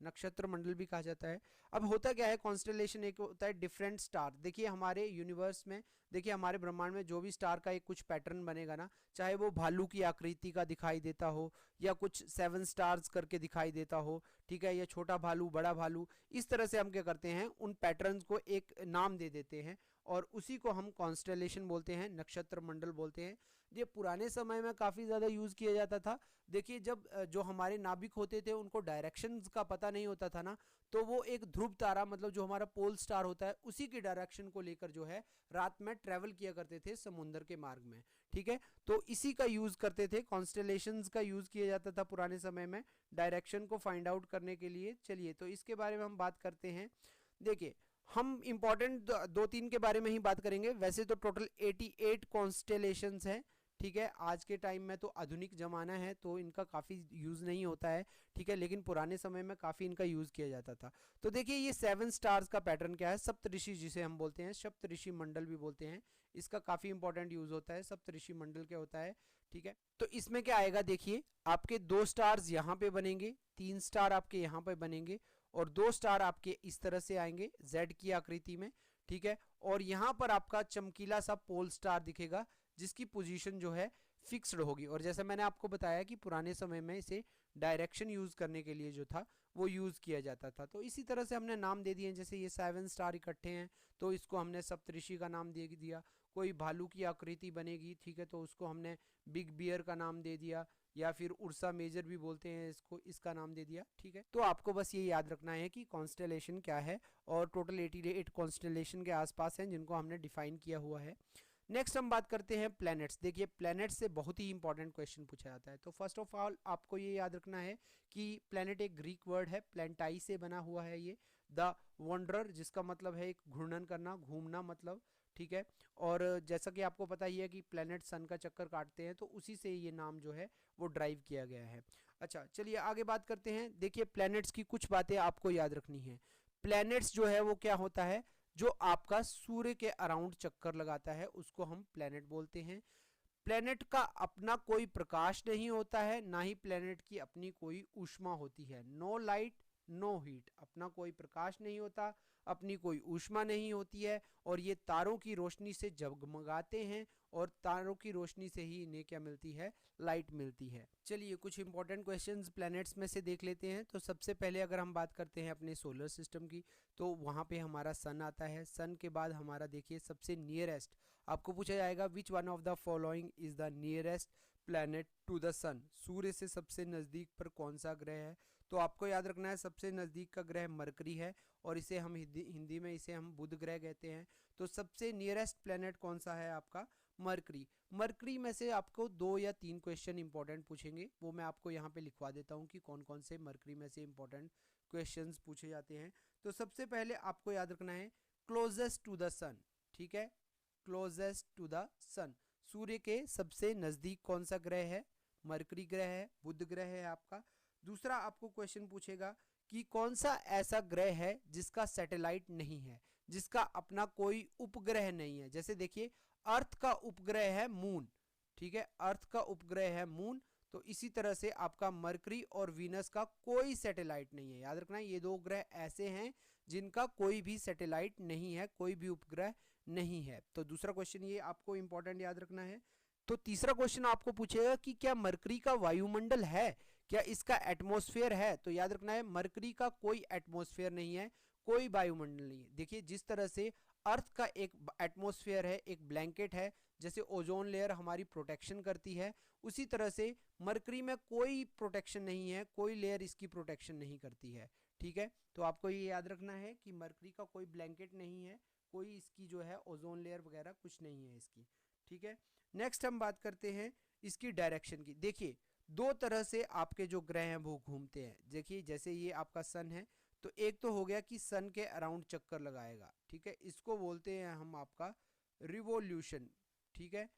नक्षत्र मंडल भी कहा जाता है। अब होता क्या है, कॉन्स्टेलेशन एक होता है डिफरेंट स्टार। देखिए हमारे यूनिवर्स में, देखिए हमारे ब्रह्मांड में जो भी स्टार का एक कुछ पैटर्न बनेगा ना, चाहे वो भालू की आकृति का दिखाई देता हो या कुछ 7 स्टार्स करके दिखाई देता हो, ठीक है, या छोटा भालू बड़ा भालू, इस तरह से हम क्या करते हैं, उन पैटर्न्स को एक नाम दे देते हैं और उसी को हम कॉन्स्टेलेशन बोलते हैं, नक्षत्र मंडल बोलते हैं। ये पुराने समय में काफ़ी ज़्यादा यूज़ किया जाता था। देखिए जब जो हमारे नाभिक होते थे उनको डायरेक्शंस का पता नहीं होता था ना, तो वो एक ध्रुव तारा, मतलब जो हमारा पोल स्टार होता है, उसी की डायरेक्शन को लेकर जो है रात में ट्रेवल किया करते थे समुद्र के मार्ग में, ठीक है। तो इसी का यूज़ करते थे, कॉन्स्टेलेशंस का यूज़ किया जाता था पुराने समय में डायरेक्शन को फाइंड आउट करने के लिए। चलिए तो इसके बारे में हम बात करते हैं। देखिए हम इंपॉर्टेंट 2-3 के बारे में ही बात करेंगे। वैसे तो टोटल 88 कॉन्स्टेलेशंस हैं, ठीक है। आज के टाइम में तो आधुनिक ज़माना है तो इनका काफ़ी यूज़ नहीं होता है, ठीक है, लेकिन पुराने समय में काफ़ी इनका यूज़ किया जाता था। तो देखिए ये 7 स्टार्स का पैटर्न क्या है, सप्तऋषि जिसे हम बोलते हैं, सप्तऋषि मंडल भी बोलते हैं, इसका काफ़ी इंपॉर्टेंट यूज़ होता है। सप्तऋषि मंडल क्या होता है, ठीक है। तो इसमें क्या आएगा, देखिए आपके 2 स्टार्स यहाँ पे बनेंगे, 3 स्टार आपके यहाँ पे बनेंगे और 2 स्टार आपके इस तरह से आएंगे जेड की आकृति में, ठीक है। और यहाँ पर आपका चमकीला सा पोल स्टार दिखेगा जिसकी पोजीशन जो है फिक्स्ड होगी। और जैसे मैंने आपको बताया कि पुराने समय में इसे डायरेक्शन यूज करने के लिए जो था वो यूज किया जाता था। तो इसी तरह से हमने नाम दे दिए, जैसे ये 7 स्टार इकट्ठे हैं तो इसको हमने सप्तऋषि का नाम दे दिया। कोई भालू की आकृति बनेगी, ठीक है, तो उसको हमने बिग बियर का नाम दे दिया, या फिर उर्सा मेजर भी बोलते हैं इसको, इसका नाम दे दिया, ठीक है। तो आपको बस ये याद रखना है कि कॉन्स्टेलेशन क्या है, और टोटल 88 कॉन्स्टेलेशन के आसपास हैं जिनको हमने डिफाइन किया हुआ है। नेक्स्ट हम बात करते हैं प्लैनेट्स। देखिए प्लैनेट्स से बहुत ही इंपॉर्टेंट क्वेश्चन पूछा जाता है। तो फर्स्ट ऑफ ऑल आपको ये याद रखना है कि प्लैनेट एक ग्रीक वर्ड है, प्लैंटाई से बना हुआ है ये, द वंडरर जिसका मतलब है एक घूर्णन करना, घूमना मतलब, ठीक है। और जैसा कि आपको पता ही है कि प्लैनेट सन का चक्कर काटते हैं, तो उसी से ये नाम जो है वो ड्राइव किया गया है। अच्छा चलिए आगे बात करते हैं। देखिए प्लैनेट्स की कुछ बातें आपको याद रखनी है। प्लैनेट्स जो है वो क्या होता है, जो आपका सूर्य के अराउंड चक्कर लगाता है उसको हम प्लैनेट बोलते हैं। प्लैनेट का अपना कोई प्रकाश नहीं होता है, ना ही प्लैनेट की अपनी कोई ऊष्मा होती है। नो लाइट नो हीट, अपना कोई प्रकाश नहीं होता, अपनी कोई ऊष्मा नहीं होती है, और ये तारों की रोशनी से जगमगाते हैं और तारों की रोशनी से ही इन्हें क्या मिलती है, लाइट मिलती है। चलिए कुछ इंपॉर्टेंट क्वेश्चंस प्लैनेट्स में से देख लेते हैं। तो सबसे पहले अगर हम बात करते हैं अपने सोलर सिस्टम की, तो वहाँ पे हमारा सन आता है। सन के बाद हमारा देखिए सबसे नियरेस्ट, आपको पूछा जाएगा which one of the following is the nearest planet to the sun, सूर्य से सबसे नज़दीक पर कौन सा ग्रह है। तो आपको याद रखना है सबसे नज़दीक का ग्रह मरकरी है, और इसे हम हिंदी में इसे हम बुध ग्रह कहते हैं। तो सबसे नियरेस्ट प्लैनेट कौन सा है आपका, मरकरी। मरकरी में से आपको 2 या 3 क्वेश्चन इंपॉर्टेंट पूछेंगे, वो मैं आपको यहाँ पे लिखवा देता हूँ कि कौन कौन से मरकरी में से इंपॉर्टेंट क्वेश्चंस पूछे जाते हैं। तो सबसे पहले आपको याद रखना है क्लोजेस्ट टू द सन, ठीक है, क्लोजेस्ट टू द सन, सूर्य के सबसे नज़दीक कौन सा ग्रह है, मरकरी ग्रह है, बुध ग्रह है आपका। दूसरा आपको क्वेश्चन पूछेगा कि कौन सा ऐसा ग्रह है जिसका सैटेलाइट नहीं है, जिसका अपना कोई उपग्रह नहीं है। जैसे देखिए अर्थ का उपग्रह है मून, ठीक है, अर्थ का उपग्रह है मून, तो इसी तरह से आपका मरकरी और वीनस का कोई सैटेलाइट नहीं है। याद रखना ये 2 ग्रह ऐसे हैं जिनका कोई भी सैटेलाइट नहीं है, कोई भी उपग्रह नहीं है। तो दूसरा क्वेश्चन ये आपको इंपॉर्टेंट याद रखना है। तो तीसरा क्वेश्चन आपको पूछेगा कि क्या मरकरी का वायुमंडल है, क्या इसका एटमॉस्फेयर है। तो याद रखना है मरकरी का कोई एटमॉस्फेयर नहीं है, कोई वायुमंडल नहीं है। देखिए जिस तरह से अर्थ का एक एटमॉस्फेयर है, एक ब्लैंकेट है, जैसे ओजोन लेयर हमारी प्रोटेक्शन करती है, उसी तरह से मरकरी में कोई प्रोटेक्शन नहीं है, कोई लेयर इसकी प्रोटेक्शन नहीं करती है, ठीक है। तो आपको ये याद रखना है कि मरकरी का कोई ब्लैंकेट नहीं है, कोई इसकी जो है ओजोन लेयर वगैरह कुछ नहीं है इसकी, ठीक है। नेक्स्ट हम बात करते हैं इसकी डायरेक्शन की। देखिए 2 तरह से आपके जो ग्रह हैं वो घूमते हैं। देखिए जैसे ये आपका सन है, तो एक तो हो गया कि सन के अराउंड चक्कर लगाएगा, ठीक है, इसको बोलते हैं हम आपका रिवोल्यूशन, ठीक है,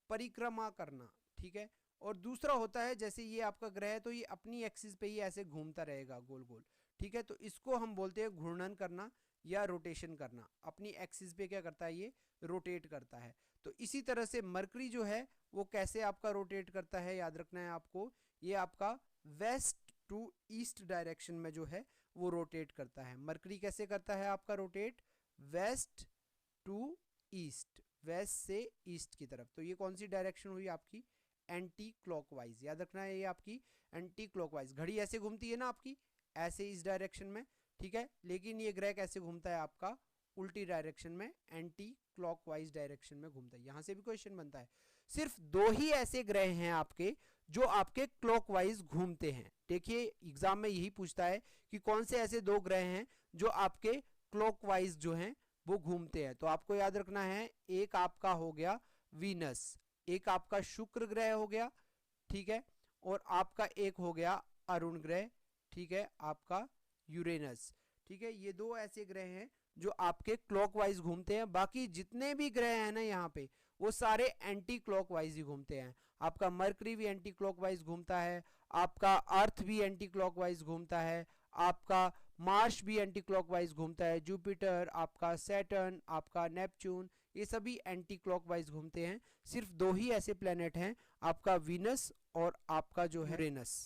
परिक्रमा करना, ठीक है। और दूसरा होता है जैसे ये आपका ग्रह है तो ये अपनी एक्सिस पे ही ऐसे घूमता रहेगा गोल गोल, ठीक है, तो इसको हम बोलते हैं घूर्णन करना या रोटेशन करना। अपनी एक्सिस पे क्या करता है, ये रोटेट करता है। तो इसी तरह से मरकरी जो है वो कैसे आपका रोटेट करता है, याद रखना है आपको, ये आपका वेस्ट टू ईस्ट डायरेक्शन में जो है वो रोटेट करता है। मरकरी कैसे करता है आपका rotate, west to east, west से ईस्ट की तरफ। तो ये कौन सी डायरेक्शन हुई आपकी, एंटी क्लॉकवाइज। याद रखना है ये आपकी एंटी क्लॉकवाइज। घड़ी ऐसे घूमती है ना आपकी, ऐसे इस डायरेक्शन में, ठीक है, लेकिन ये ग्रह कैसे घूमता है आपका, उल्टी डायरेक्शन में, एंटी क्लॉकवाइज डायरेक्शन में घूमता है। यहां से भी क्वेश्चन बनता है। सिर्फ दो ही ऐसे ग्रह हैं आपके जो आपके क्लॉकवाइज घूमते हैं। देखिए एग्जाम में यही पूछता है कि कौन से ऐसे दो ग्रह हैं जो आपके क्लॉकवाइज जो हैं वो घूमते हैं। तो आपको याद रखना है, एक आपका हो गया वीनस, एक आपका शुक्र ग्रह हो गया, ठीक है, और आपका एक हो गया अरुण ग्रह, ठीक है, आपका यूरेनस। ठीक है, ये दो ऐसे ग्रह हैं जो आपके क्लॉकवाइज घूमते हैं। बाकी जितने भी ग्रह हैं ना यहाँ पे, वो सारे एंटी क्लॉकवाइज ही घूमते हैं। आपका मरकरी भी एंटी क्लॉकवाइज घूमता है, आपका अर्थ भी एंटी क्लॉकवाइज घूमता है, आपका मार्स भी एंटी क्लॉकवाइज घूमता है, जुपिटर, आपका सैटर्न, आपका नेपच्यून, ये सभी एंटी क्लॉकवाइज घूमते हैं। सिर्फ दो ही ऐसे प्लेनेट हैं, आपका वीनस और आपका जो है यूरेनस।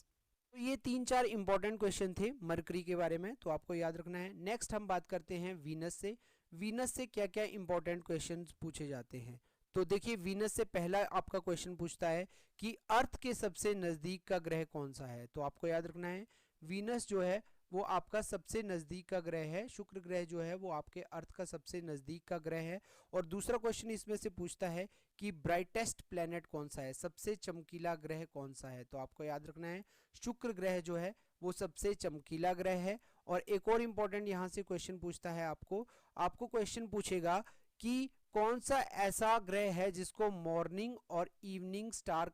तो ये 3-4 इंपॉर्टेंट क्वेश्चन थे मरकरी के बारे में, तो आपको याद रखना है। नेक्स्ट हम बात करते हैं वीनस से। वीनस से क्या क्या इंपॉर्टेंट क्वेश्चन पूछे जाते हैं। तो देखिए वीनस से पहला आपका क्वेश्चन पूछता है कि अर्थ के सबसे नजदीक का ग्रह कौन सा है। तो आपको याद रखना है वीनस जो है वो आपका सबसे नजदीक का ग्रह है, शुक्र ग्रह जो है वो आपके अर्थ का सबसे नजदीक का ग्रह है। और दूसरा क्वेश्चन इसमें से पूछता है कि ब्राइटेस्ट प्लेनेट कौन सा है, सबसे चमकीला ग्रह कौन सा है। तो आपको याद रखना है शुक्र ग्रह जो है वो सबसे चमकीला ग्रह है। और एक और इंपॉर्टेंट यहाँ से क्वेश्चन पूछता है आपको क्वेश्चन पूछेगा कि कौन सा ऐसा ग्रह है जिसको मॉर्निंग और इवनिंग स्टार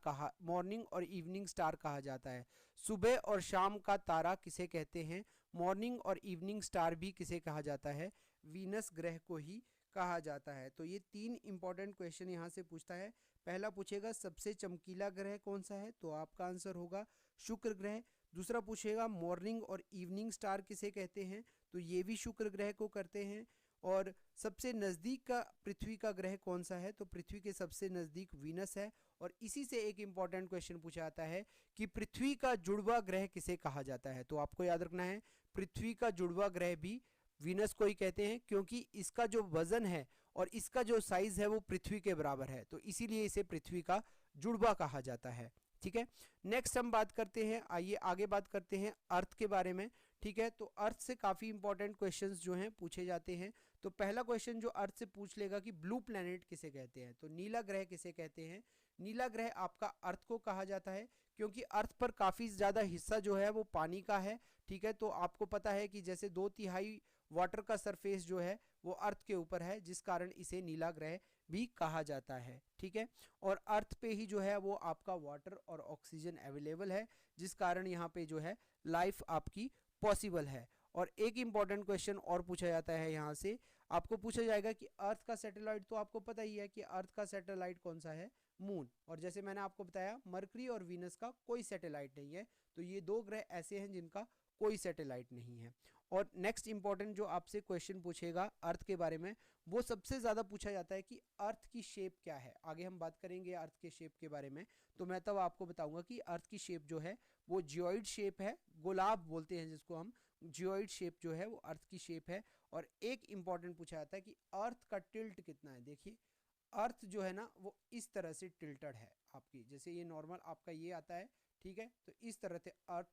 कहा जाता है। सुबह और शाम का तारा किसे कहते हैं, मॉर्निंग और इवनिंग स्टार भी किसे कहा जाता है, वीनस ग्रह को ही कहा जाता है। तो ये 3 इंपॉर्टेंट क्वेश्चन यहाँ से पूछता है। पहला पूछेगा सबसे चमकीला ग्रह कौन सा है, तो आपका आंसर होगा शुक्र ग्रह। दूसरा पूछेगा मॉर्निंग और इवनिंग स्टार किसे कहते हैं, तो ये भी शुक्र ग्रह को करते हैं। और सबसे नज़दीक का पृथ्वी का ग्रह कौन सा है, तो पृथ्वी के सबसे नज़दीक वीनस है। और इसी से एक इंपॉर्टेंट क्वेश्चन पूछा जाता है कि पृथ्वी का जुड़वा ग्रह किसे कहा जाता है। तो आपको याद रखना है पृथ्वी का जुड़वा ग्रह भी वीनस को ही कहते हैं, क्योंकि इसका जो वजन है और इसका जो साइज है वो पृथ्वी के बराबर है, तो इसीलिए इसे पृथ्वी का जुड़वा कहा जाता है। ठीक है, नेक्स्ट हम बात करते हैं, आइए आगे बात करते हैं अर्थ के बारे में। ठीक है, तो अर्थ से काफ़ी इंपॉर्टेंट क्वेश्चंस जो हैं पूछे जाते हैं। तो पहला क्वेश्चन जो अर्थ से पूछ लेगा कि ब्लू प्लैनेट किसे कहते हैं, तो नीला ग्रह किसे कहते हैं। नीला ग्रह आपका अर्थ को कहा जाता है, क्योंकि अर्थ पर काफ़ी ज़्यादा हिस्सा जो है वो पानी का है। ठीक है, तो आपको पता है कि जैसे 2/3 वाटर का सरफेस जो है वो अर्थ के ऊपर है, जिस कारण इसे नीला ग्रह भी कहा जाता है। ठीक है, और अर्थ पे ही जो है वो आपका वाटर और ऑक्सीजन अवेलेबल है, जिस कारण यहाँ पे जो है लाइफ आपकी पॉसिबल है। और एक इंपॉर्टेंट क्वेश्चन और पूछा जाता है यहाँ से, आपको पूछा जाएगा कि अर्थ का सैटेलाइट, तो आपको पता ही है कि अर्थ का सैटेलाइट कौन सा है, मून। और जैसे मैंने आपको बताया मरकरी और वीनस का कोई सैटेलाइट नहीं है, तो ये दो ग्रह ऐसे हैं जिनका कोई सैटेलाइट नहीं है। और नेक्स्ट इंपॉर्टेंट जो आपसे क्वेश्चन पूछेगा अर्थ के बारे में, वो सबसे ज़्यादा पूछा जाता है कि अर्थ की शेप क्या है। आगे हम बात करेंगे अर्थ के शेप के बारे में, तो मैं तब आपको बताऊंगा कि अर्थ की शेप जो है वो जियोइड शेप है, गोलाब बोलते हैं जिसको हम, जियोइड शेप जो है वो अर्थ की शेप है। और एक इंपॉर्टेंट पूछा जाता है कि अर्थ का टिल्ट कितना है। देखिए अर्थ जो है ना वो इस तरह से टिल्टेड है आपकी, जैसे ये नॉर्मल आपका ये आता है, ठीक है, तो इस तरह से अर्थ,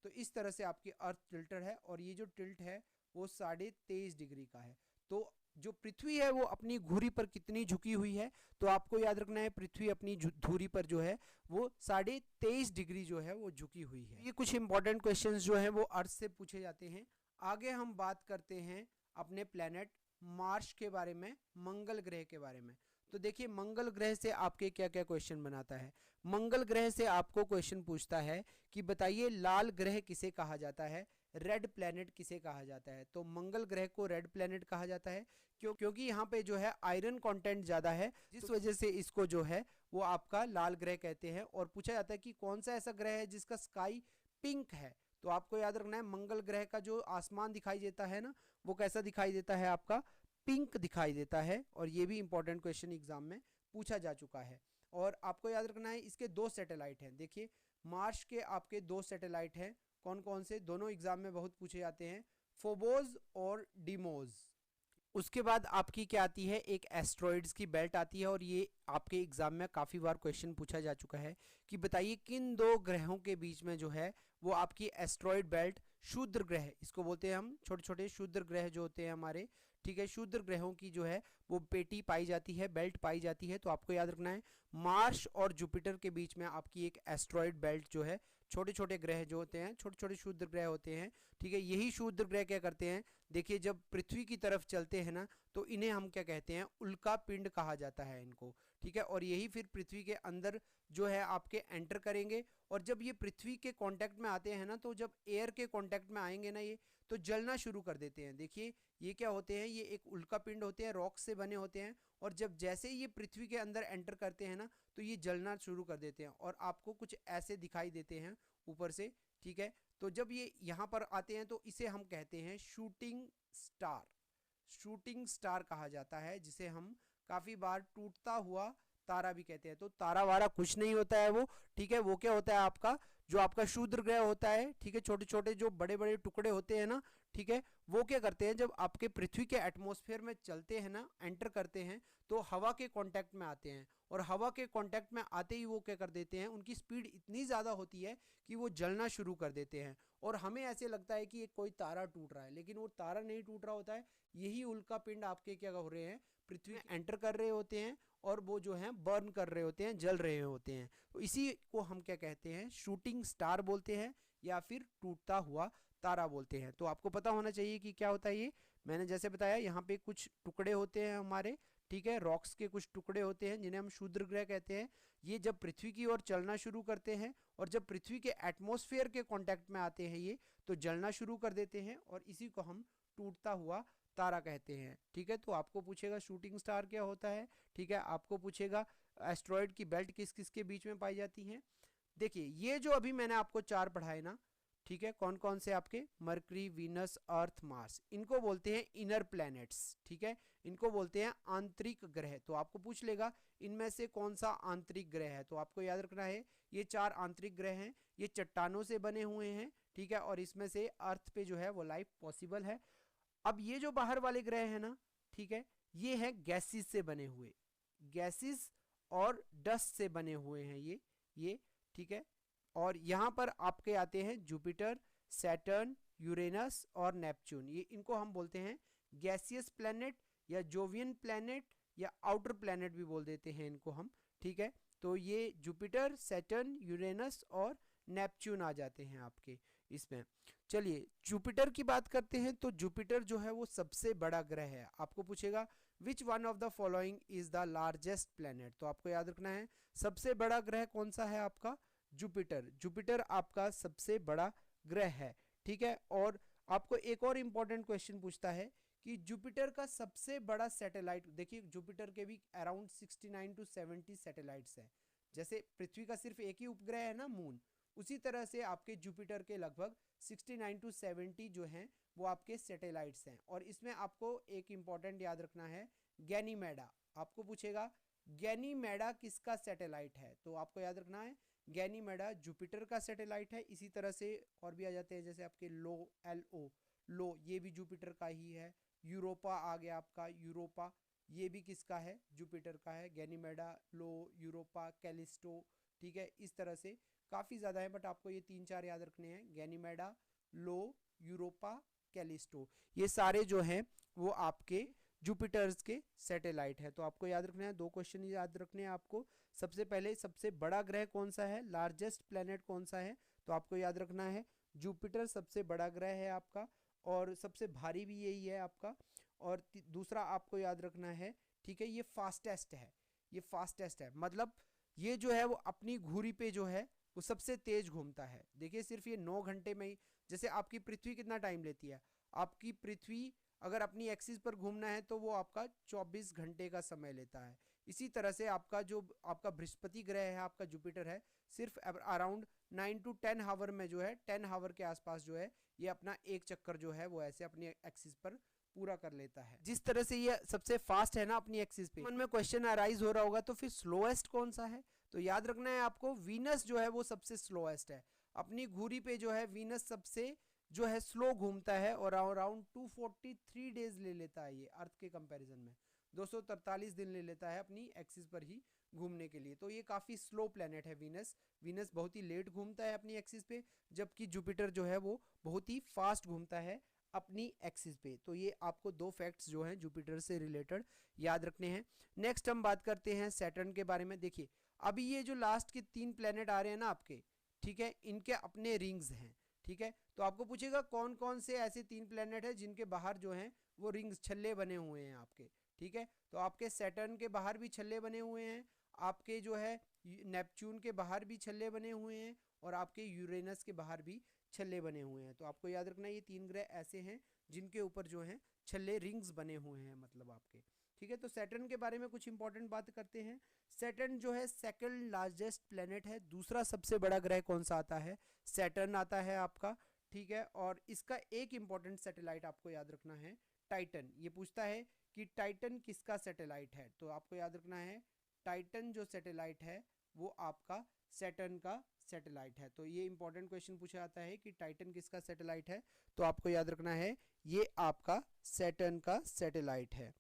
तो इस तरह से आपकी अर्थ टिल्टेड है। और ये जो टिल्ट है वो 23.5 डिग्री का है। तो जो पृथ्वी है वो अपनी धुरी पर कितनी झुकी हुई है, तो आपको याद रखना है पृथ्वी अपनी धुरी पर जो है वो 23.5 डिग्री जो है वो झुकी हुई है। ये कुछ इंपॉर्टेंट क्वेश्चंस जो हैं वो अर्थ से पूछे जाते हैं। आगे हम बात करते हैं अपने प्लेनेट मार्स के बारे में, मंगल ग्रह के बारे में। तो देखिए मंगल ग्रह से आपके क्या क्या क्वेश्चन बनाता है। मंगल ग्रह से आपको क्वेश्चन पूछता है कि बताइए लाल ग्रह किसे कहा जाता है, रेड प्लैनेट किसे कहा जाता है। तो मंगल ग्रह को रेड प्लैनेट कहा जाता है क्योंकि यहाँ पे जो है आयरन कंटेंट ज़्यादा है, जिस वजह से इसको जो है वो आपका लाल ग्रह कहते हैं। और पूछा जाता है कि कौन सा ऐसा ग्रह है जिसका स्काई पिंक है, तो आपको याद रखना है मंगल ग्रह का जो आसमान दिखाई देता है ना, वो कैसा दिखाई देता है, आपका पिंक दिखाई देता है। और ये भी इंपॉर्टेंट क्वेश्चन एग्जाम में पूछा जा चुका है। और आपको याद रखना है इसके 2 सैटेलाइट हैं। देखिए मार्स के आपके 2 सैटेलाइट हैं, कौन कौन से, दोनों एग्जाम में बहुत पूछे जाते हैं, फोबोज और डीमोज। उसके बाद आपकी क्या आती है, एक एस्ट्रॉइड्स की बेल्ट आती है। और ये आपके एग्जाम में काफ़ी बार क्वेश्चन पूछा जा चुका है कि बताइए किन 2 ग्रहों के बीच में जो है वो आपकी एस्ट्रॉइड बेल्ट, क्षुद्र ग्रह इसको बोलते हैं हम, छोटे छोटे क्षुद्र ग्रह जो होते हैं हमारे, ठीक है, क्षुद्र ग्रहों की जो है वो पेटी पाई जाती है, बेल्ट पाई जाती है। तो आपको याद रखना है मार्स और जुपिटर के बीच में आपकी एक एस्ट्रॉइड बेल्ट जो है, छोटे छोटे ग्रह जो होते हैं, छोटे छोटे क्षुद्र ग्रह होते हैं, ठीक है। यही क्षुद्र ग्रह क्या करते हैं, देखिए जब पृथ्वी की तरफ चलते हैं ना, तो इन्हें हम क्या कहते हैं, उल्का पिंड कहा जाता है इनको, ठीक है। और यही फिर पृथ्वी के अंदर जो है आपके एंटर करेंगे। और जब ये पृथ्वी के कांटेक्ट में आते हैं ना, तो जब एयर के कांटेक्ट में आएंगे ना ये, तो जलना शुरू कर देते हैं। देखिए ये क्या होते हैं, ये एक उल्का पिंड होते हैं, रॉक से बने होते हैं। और जब जैसे ही ये पृथ्वी के अंदर एंटर करते हैं ना, तो ये जलना शुरू कर देते हैं और आपको कुछ ऐसे दिखाई देते हैं ऊपर से, ठीक है। तो जब ये यहाँ पर आते हैं तो इसे हम कहते हैं शूटिंग स्टार। शूटिंग स्टार कहा जाता है, जिसे हम काफी बार टूटता हुआ तारा भी कहते हैं। तो तारा वारा कुछ नहीं होता है वो, ठीक है। वो क्या होता है आपका, जो आपका क्षुद्र ग्रह होता है, ठीक है, छोटे छोटे जो बड़े बड़े टुकड़े होते हैं ना, ठीक है, वो क्या करते हैं जब आपके पृथ्वी के एटमॉस्फेयर में चलते हैं ना, एंटर करते हैं, तो हवा के कांटेक्ट में आते हैं। और हवा के कांटेक्ट में आते ही वो क्या कर देते हैं, उनकी स्पीड इतनी ज़्यादा होती है कि वो जलना शुरू कर देते हैं। और हमें ऐसे लगता है कि एक कोई तारा टूट रहा है, लेकिन वो तारा नहीं टूट रहा होता है, यही उल्का पिंड आपके क्या हो रहे हैं, पृथ्वी में एंटर कर रहे होते हैं और वो जो है बर्न कर रहे होते हैं, जल रहे होते हैं। तो इसी को हम क्या कहते हैं, शूटिंग स्टार बोलते हैं या फिर टूटता हुआ तारा बोलते हैं। तो आपको पता होना चाहिए कि क्या होता है ये। मैंने जैसे बताया यहाँ पे कुछ टुकड़े होते हैं हमारे, ठीक है, रॉक्स के कुछ टुकड़े होते हैं जिन्हें हम क्षुद्र ग्रह कहते हैं। ये जब पृथ्वी की ओर चलना शुरू करते हैं और जब पृथ्वी के एटमॉस्फेयर के कांटेक्ट में आते हैं ये, तो जलना शुरू कर देते हैं और इसी को हम टूटता हुआ तारा कहते हैं, ठीक है। तो आपको पूछेगा शूटिंग स्टार क्या होता है, ठीक है। आपको पूछेगा एस्ट्रॉयड की बेल्ट किस किस के बीच में पाई जाती है। देखिए ये जो अभी मैंने आपको 4 पढ़ाए ना, ठीक है, कौन कौन से आपके, मरकरी, वीनस, अर्थ, मार्स, इनको बोलते हैं इनर प्लैनेट्स, ठीक है, इनको बोलते हैं आंतरिक ग्रह। तो आपको पूछ लेगा इनमें से कौन सा आंतरिक ग्रह है, तो आपको याद रखना है ये 4 आंतरिक ग्रह हैं, ये चट्टानों से बने हुए हैं, ठीक है। और इसमें से अर्थ पे जो है वो लाइफ पॉसिबल है। अब ये जो बाहर वाले ग्रह है ना, ठीक है, ये है गैसेस से बने हुए, गैसेस और डस्ट से बने हुए हैं ये, ठीक है। और यहाँ पर आपके आते हैं जुपिटर, सैटर्न, यूरेनस और नेपच्यून। ये इनको हम बोलते हैं गैसियस प्लैनेट या जोवियन प्लैनेट या आउटर प्लैनेट भी बोल देते हैं इनको हम, ठीक है। तो ये जुपिटर, सैटर्न, यूरेनस और नेपच्यून आ जाते हैं आपके इसमें। चलिए जुपिटर की बात करते हैं। तो जुपिटर जो है वो सबसे बड़ा ग्रह है। आपको पूछेगा विच one of the following is the largest planet, तो आपको याद रखना है सबसे बड़ा ग्रह कौन सा है, आपका जुपिटर। जुपिटर आपका सबसे बड़ा ग्रह है, ठीक है। और आपको एक और इंपॉर्टेंट क्वेश्चन पूछता है कि जुपिटर का सबसे बड़ा सैटेलाइट, देखिए जुपिटर के भी अराउंड 69 to 70 सैटेलाइट्स हैं। जैसे पृथ्वी का सिर्फ एक ही उपग्रह है ना मून, उसी तरह से आपके जुपिटर के लगभग 69 to 70 जो हैं वो आपके सैटेलाइट्स हैं। और इसमें आपको एक इंपॉर्टेंट याद रखना है, गैनीमेडा। आपको पूछेगा गैनीमेडा किसका सैटेलाइट है, तो आपको याद रखना है गैनीमेडा जुपिटर का सैटेलाइट है। इसी तरह से और भी आ जाते हैं, जैसे आपके लो, ये भी जुपिटर का ही है। यूरोपा आ गया आपका, यूरोपा ये भी किसका है, जुपिटर का है। गैनीमेडा, लो, यूरोपा, कैलिस्टो, ठीक है। इस तरह से काफ़ी ज़्यादा है, बट आपको ये 3-4 याद रखने हैं, गैनीमेडा, लो, यूरोपा, कैलिस्टो, ये सारे जो हैं वो आपके जुपिटर्स के सैटेलाइट है। तो आपको याद रखना है, 2 क्वेश्चन याद रखने हैं आपको। सबसे पहले सबसे बड़ा ग्रह कौन सा है, लार्जेस्ट प्लैनेट कौन सा है, तो आपको याद रखना है जुपिटर सबसे बड़ा ग्रह है आपका, और सबसे भारी भी यही है आपका। और दूसरा आपको याद रखना है, ठीक है, ये फास्टेस्ट है, ये फास्टेस्ट है, मतलब ये जो है वो अपनी घुरी पे जो है वो सबसे तेज घूमता है। देखिए सिर्फ ये 9 घंटे में ही, जैसे आपकी पृथ्वी कितना टाइम लेती है, आपकी पृथ्वी अगर अपनी एक्सिस पर घूमना है तो वो आपका 24 घंटे का समय लेता है। इसी तरह से आपका जो आपका बृहस्पति ग्रह है, आपका जुपिटर है, सिर्फ अराउंड 9 to 10 हावर में जो है 10 हावर के आसपास जो है ये अपना एक चक्कर जो है वो ऐसे अपने एक्सिस पर पूरा कर लेता है। जिस तरह से ये सबसे फास्ट है ना अपनी एक्सिस पे, मन में क्वेश्चन अराइज हो रहा होगा तो फिर स्लोएस्ट कौन सा है? तो याद रखना है आपको, वीनस जो है वो सबसे स्लोएस्ट है। अपनी घुरी पे जो है वीनस सबसे जो है स्लो घूमता है और अराउंड 243 डेज ले लेता है ये अर्थ के कंपैरिजन में। 243 दिन ले लेता है अपनी एक्सिस पर ही घूमने के लिए। तो ये काफ़ी स्लो प्लेनेट है वीनस। वीनस बहुत ही लेट घूमता है अपनी एक्सिस पे, जबकि जुपिटर जो है वो बहुत ही फास्ट घूमता है अपनी एक्सिस पे। तो ये आपको दो फैक्ट्स जो हैं जुपिटर से रिलेटेड याद रखने हैं। नेक्स्ट हम बात करते हैं सैटर्न के बारे में। देखिए अभी ये जो लास्ट के 3 प्लेनेट आ रहे हैं ना आपके, ठीक है, इनके अपने रिंग्स हैं, ठीक है। तो आपको पूछेगा कौन कौन से ऐसे 3 प्लेनेट है जिनके बाहर जो हैं वो रिंग्स छल्ले बने हुए हैं आपके, ठीक है। तो आपके सैटर्न के बाहर भी छल्ले बने हुए हैं, आपके जो है नेपच्यून के बाहर भी छल्ले बने हुए हैं, और आपके यूरेनस के बाहर भी छल्ले बने हुए हैं। तो आपको याद रखना ये 3 ग्रह ऐसे हैं जिनके ऊपर जो है छल्ले रिंग्स बने हुए हैं मतलब आपके, ठीक है। तो सैटर्न के बारे में कुछ इंपॉर्टेंट बात करते हैं। सैटर्न जो है सेकंड लार्जेस्ट प्लेनेट है। दूसरा सबसे बड़ा ग्रह कौन सा आता है? सैटर्न आता है आपका, ठीक है। और इसका एक इंपॉर्टेंट सैटेलाइट आपको याद रखना है, टाइटन। ये पूछता है कि टाइटन किसका सैटेलाइट है, तो आपको याद रखना है टाइटन जो सैटेलाइट है वो आपका सैटर्न का सैटेलाइट है। तो ये इंपॉर्टेंट क्वेश्चन पूछा जाता है कि टाइटन किसका सैटेलाइट है, तो आपको याद रखना है ये आपका सैटर्न का सैटेलाइट है।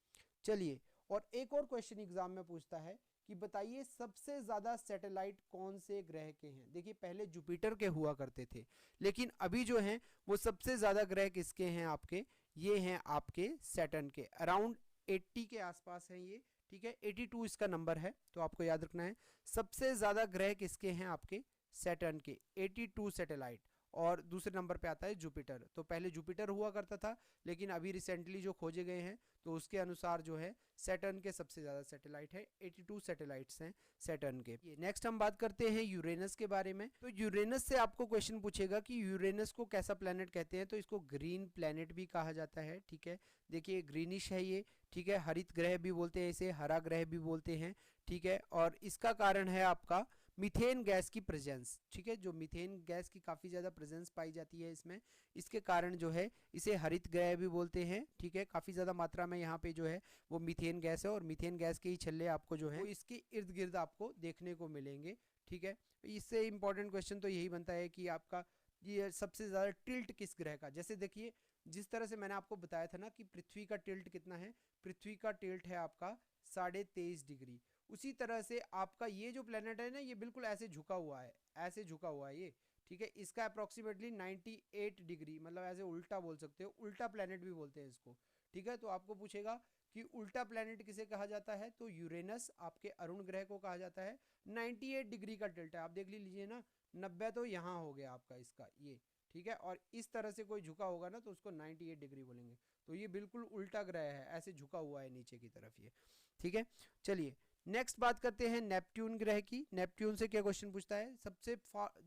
चलिए, और एक और क्वेश्चन एग्जाम में पूछता है कि बताइए सबसे ज्यादा सैटेलाइट कौन से ग्रह के हैं। देखिए पहले जुपिटर के हुआ करते थे, लेकिन अभी जो हैं वो सबसे ज्यादा ग्रह किसके हैं आपके? ये हैं आपके सैटर्न के। अराउंड 80 के आसपास हैं ये, ठीक है। 82 इसका नंबर है, तो आपको याद रखना है सबसे ज्यादा ग्रह किसके हैं आपके? सैटर्न के, 82 सैटेलाइट। और दूसरे नंबर पे आता है जुपिटर। तो पहले जुपिटर हुआ करता था, लेकिन अभी रिसेंटली जो खोजे गए हैं तो उसके अनुसार जो है सैटर्न के सबसे ज़्यादा सैटेलाइट है, 82 सैटेलाइट्स हैं सैटर्न के। नेक्स्ट हम बात करते हैं यूरेनस के बारे में। तो यूरेनस से आपको क्वेश्चन पूछेगा कि यूरेनस को कैसा प्लैनेट कहते हैं, तो इसको ग्रीन प्लैनेट भी कहा जाता है, ठीक है। देखिए ग्रीनिश है ये, ठीक है। हरित ग्रह भी बोलते हैं इसे, हरा ग्रह भी बोलते हैं, ठीक है। और इसका कारण है आपका मीथेन गैस की प्रेजेंस, ठीक है। जो मीथेन गैस की काफ़ी ज़्यादा प्रेजेंस पाई जाती है इसमें, इसके कारण जो है इसे हरित ग्रह भी बोलते हैं, ठीक है। काफ़ी ज़्यादा मात्रा में यहाँ पे जो है वो मीथेन गैस है, और मीथेन गैस के ही छल्ले आपको जो है वो इसके इर्द गिर्द आपको देखने को मिलेंगे, ठीक है। इससे इंपॉर्टेंट क्वेश्चन तो यही बनता है कि आपका ये सबसे ज़्यादा टिल्ट किस ग्रह का। जैसे देखिए जिस तरह से मैंने आपको बताया था ना कि पृथ्वी का टिल्ट कितना है, पृथ्वी का टिल्ट है आपका 23.5 डिग्री। उसी तरह से आपका ये जो प्लेनेट है ना ये बिल्कुल ऐसे झुका हुआ है, ऐसे झुका हुआ है ये, ठीक है। इसका अप्रोक्सीमेटली 98 डिग्री, मतलब ऐसे उल्टा बोल सकते हो, उल्टा प्लेनेट भी बोलते हैं इसको, ठीक है। तो आपको पूछेगा कि उल्टा प्लेनेट किसे कहा जाता है, तो यूरेनस आपके अरुण ग्रह को कहा जाता है। 98 डिग्री का टिल्ट है, आप देख लीजिए ना, 90 तो यहाँ हो गया आपका इसका ये, ठीक है। और इस तरह से कोई झुका होगा ना तो उसको 98 डिग्री बोलेंगे। तो ये बिल्कुल उल्टा ग्रह है, ऐसे झुका हुआ है नीचे की तरफ ये, ठीक है। चलिए नेक्स्ट बात करते हैं नेपट्यून ग्रह की। नेपट्यून से क्या क्वेश्चन पूछता है? सबसे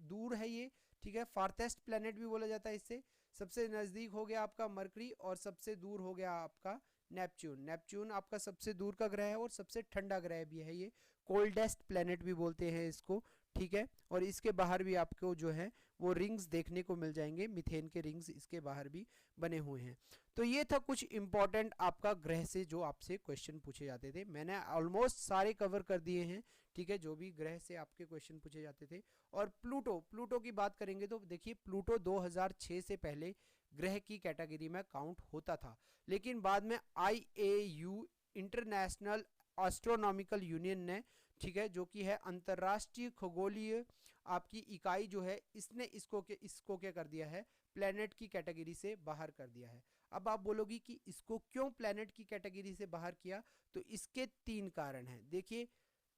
दूर है ये, ठीक है, फारथेस्ट प्लेनेट भी बोला जाता है इससे। सबसे नज़दीक हो गया आपका मरकरी, और सबसे दूर हो गया आपका नेपच्यून। नेपच्यून आपका सबसे दूर का ग्रह है और सबसे ठंडा ग्रह भी है ये, कोल्डेस्ट प्लेनेट भी बोलते हैं इसको, ठीक है। और इसके बाहर भी आपको जो है वो रिंग्स देखने को मिल जाएंगे, मीथेन के रिंग्स इसके बाहर भी बने हुए हैं। तो ये था कुछ इंपॉर्टेंट आपका ग्रह से जो आपसे क्वेश्चन पूछे जाते थे। मैंने ऑलमोस्ट सारे कवर कर दिए हैं, ठीक है, जो भी ग्रह से आपके क्वेश्चन पूछे जाते थे। और प्लूटो की बात करेंगे तो देखिए प्लूटो 2006 से पहले ग्रह की कैटेगरी में काउंट होता था, लेकिन बाद में IAU इंटरनेशनल एस्ट्रोनॉमिकल यूनियन ने, ठीक है, जो कि है अंतर्राष्ट्रीय खगोलीय आपकी इकाई जो है, इसने इसको क्या कर दिया है, प्लेनेट की कैटेगरी से बाहर कर दिया है। अब आप बोलोगी कि इसको क्यों प्लेनेट की कैटेगरी से बाहर किया, तो इसके 3 कारण हैं। देखिए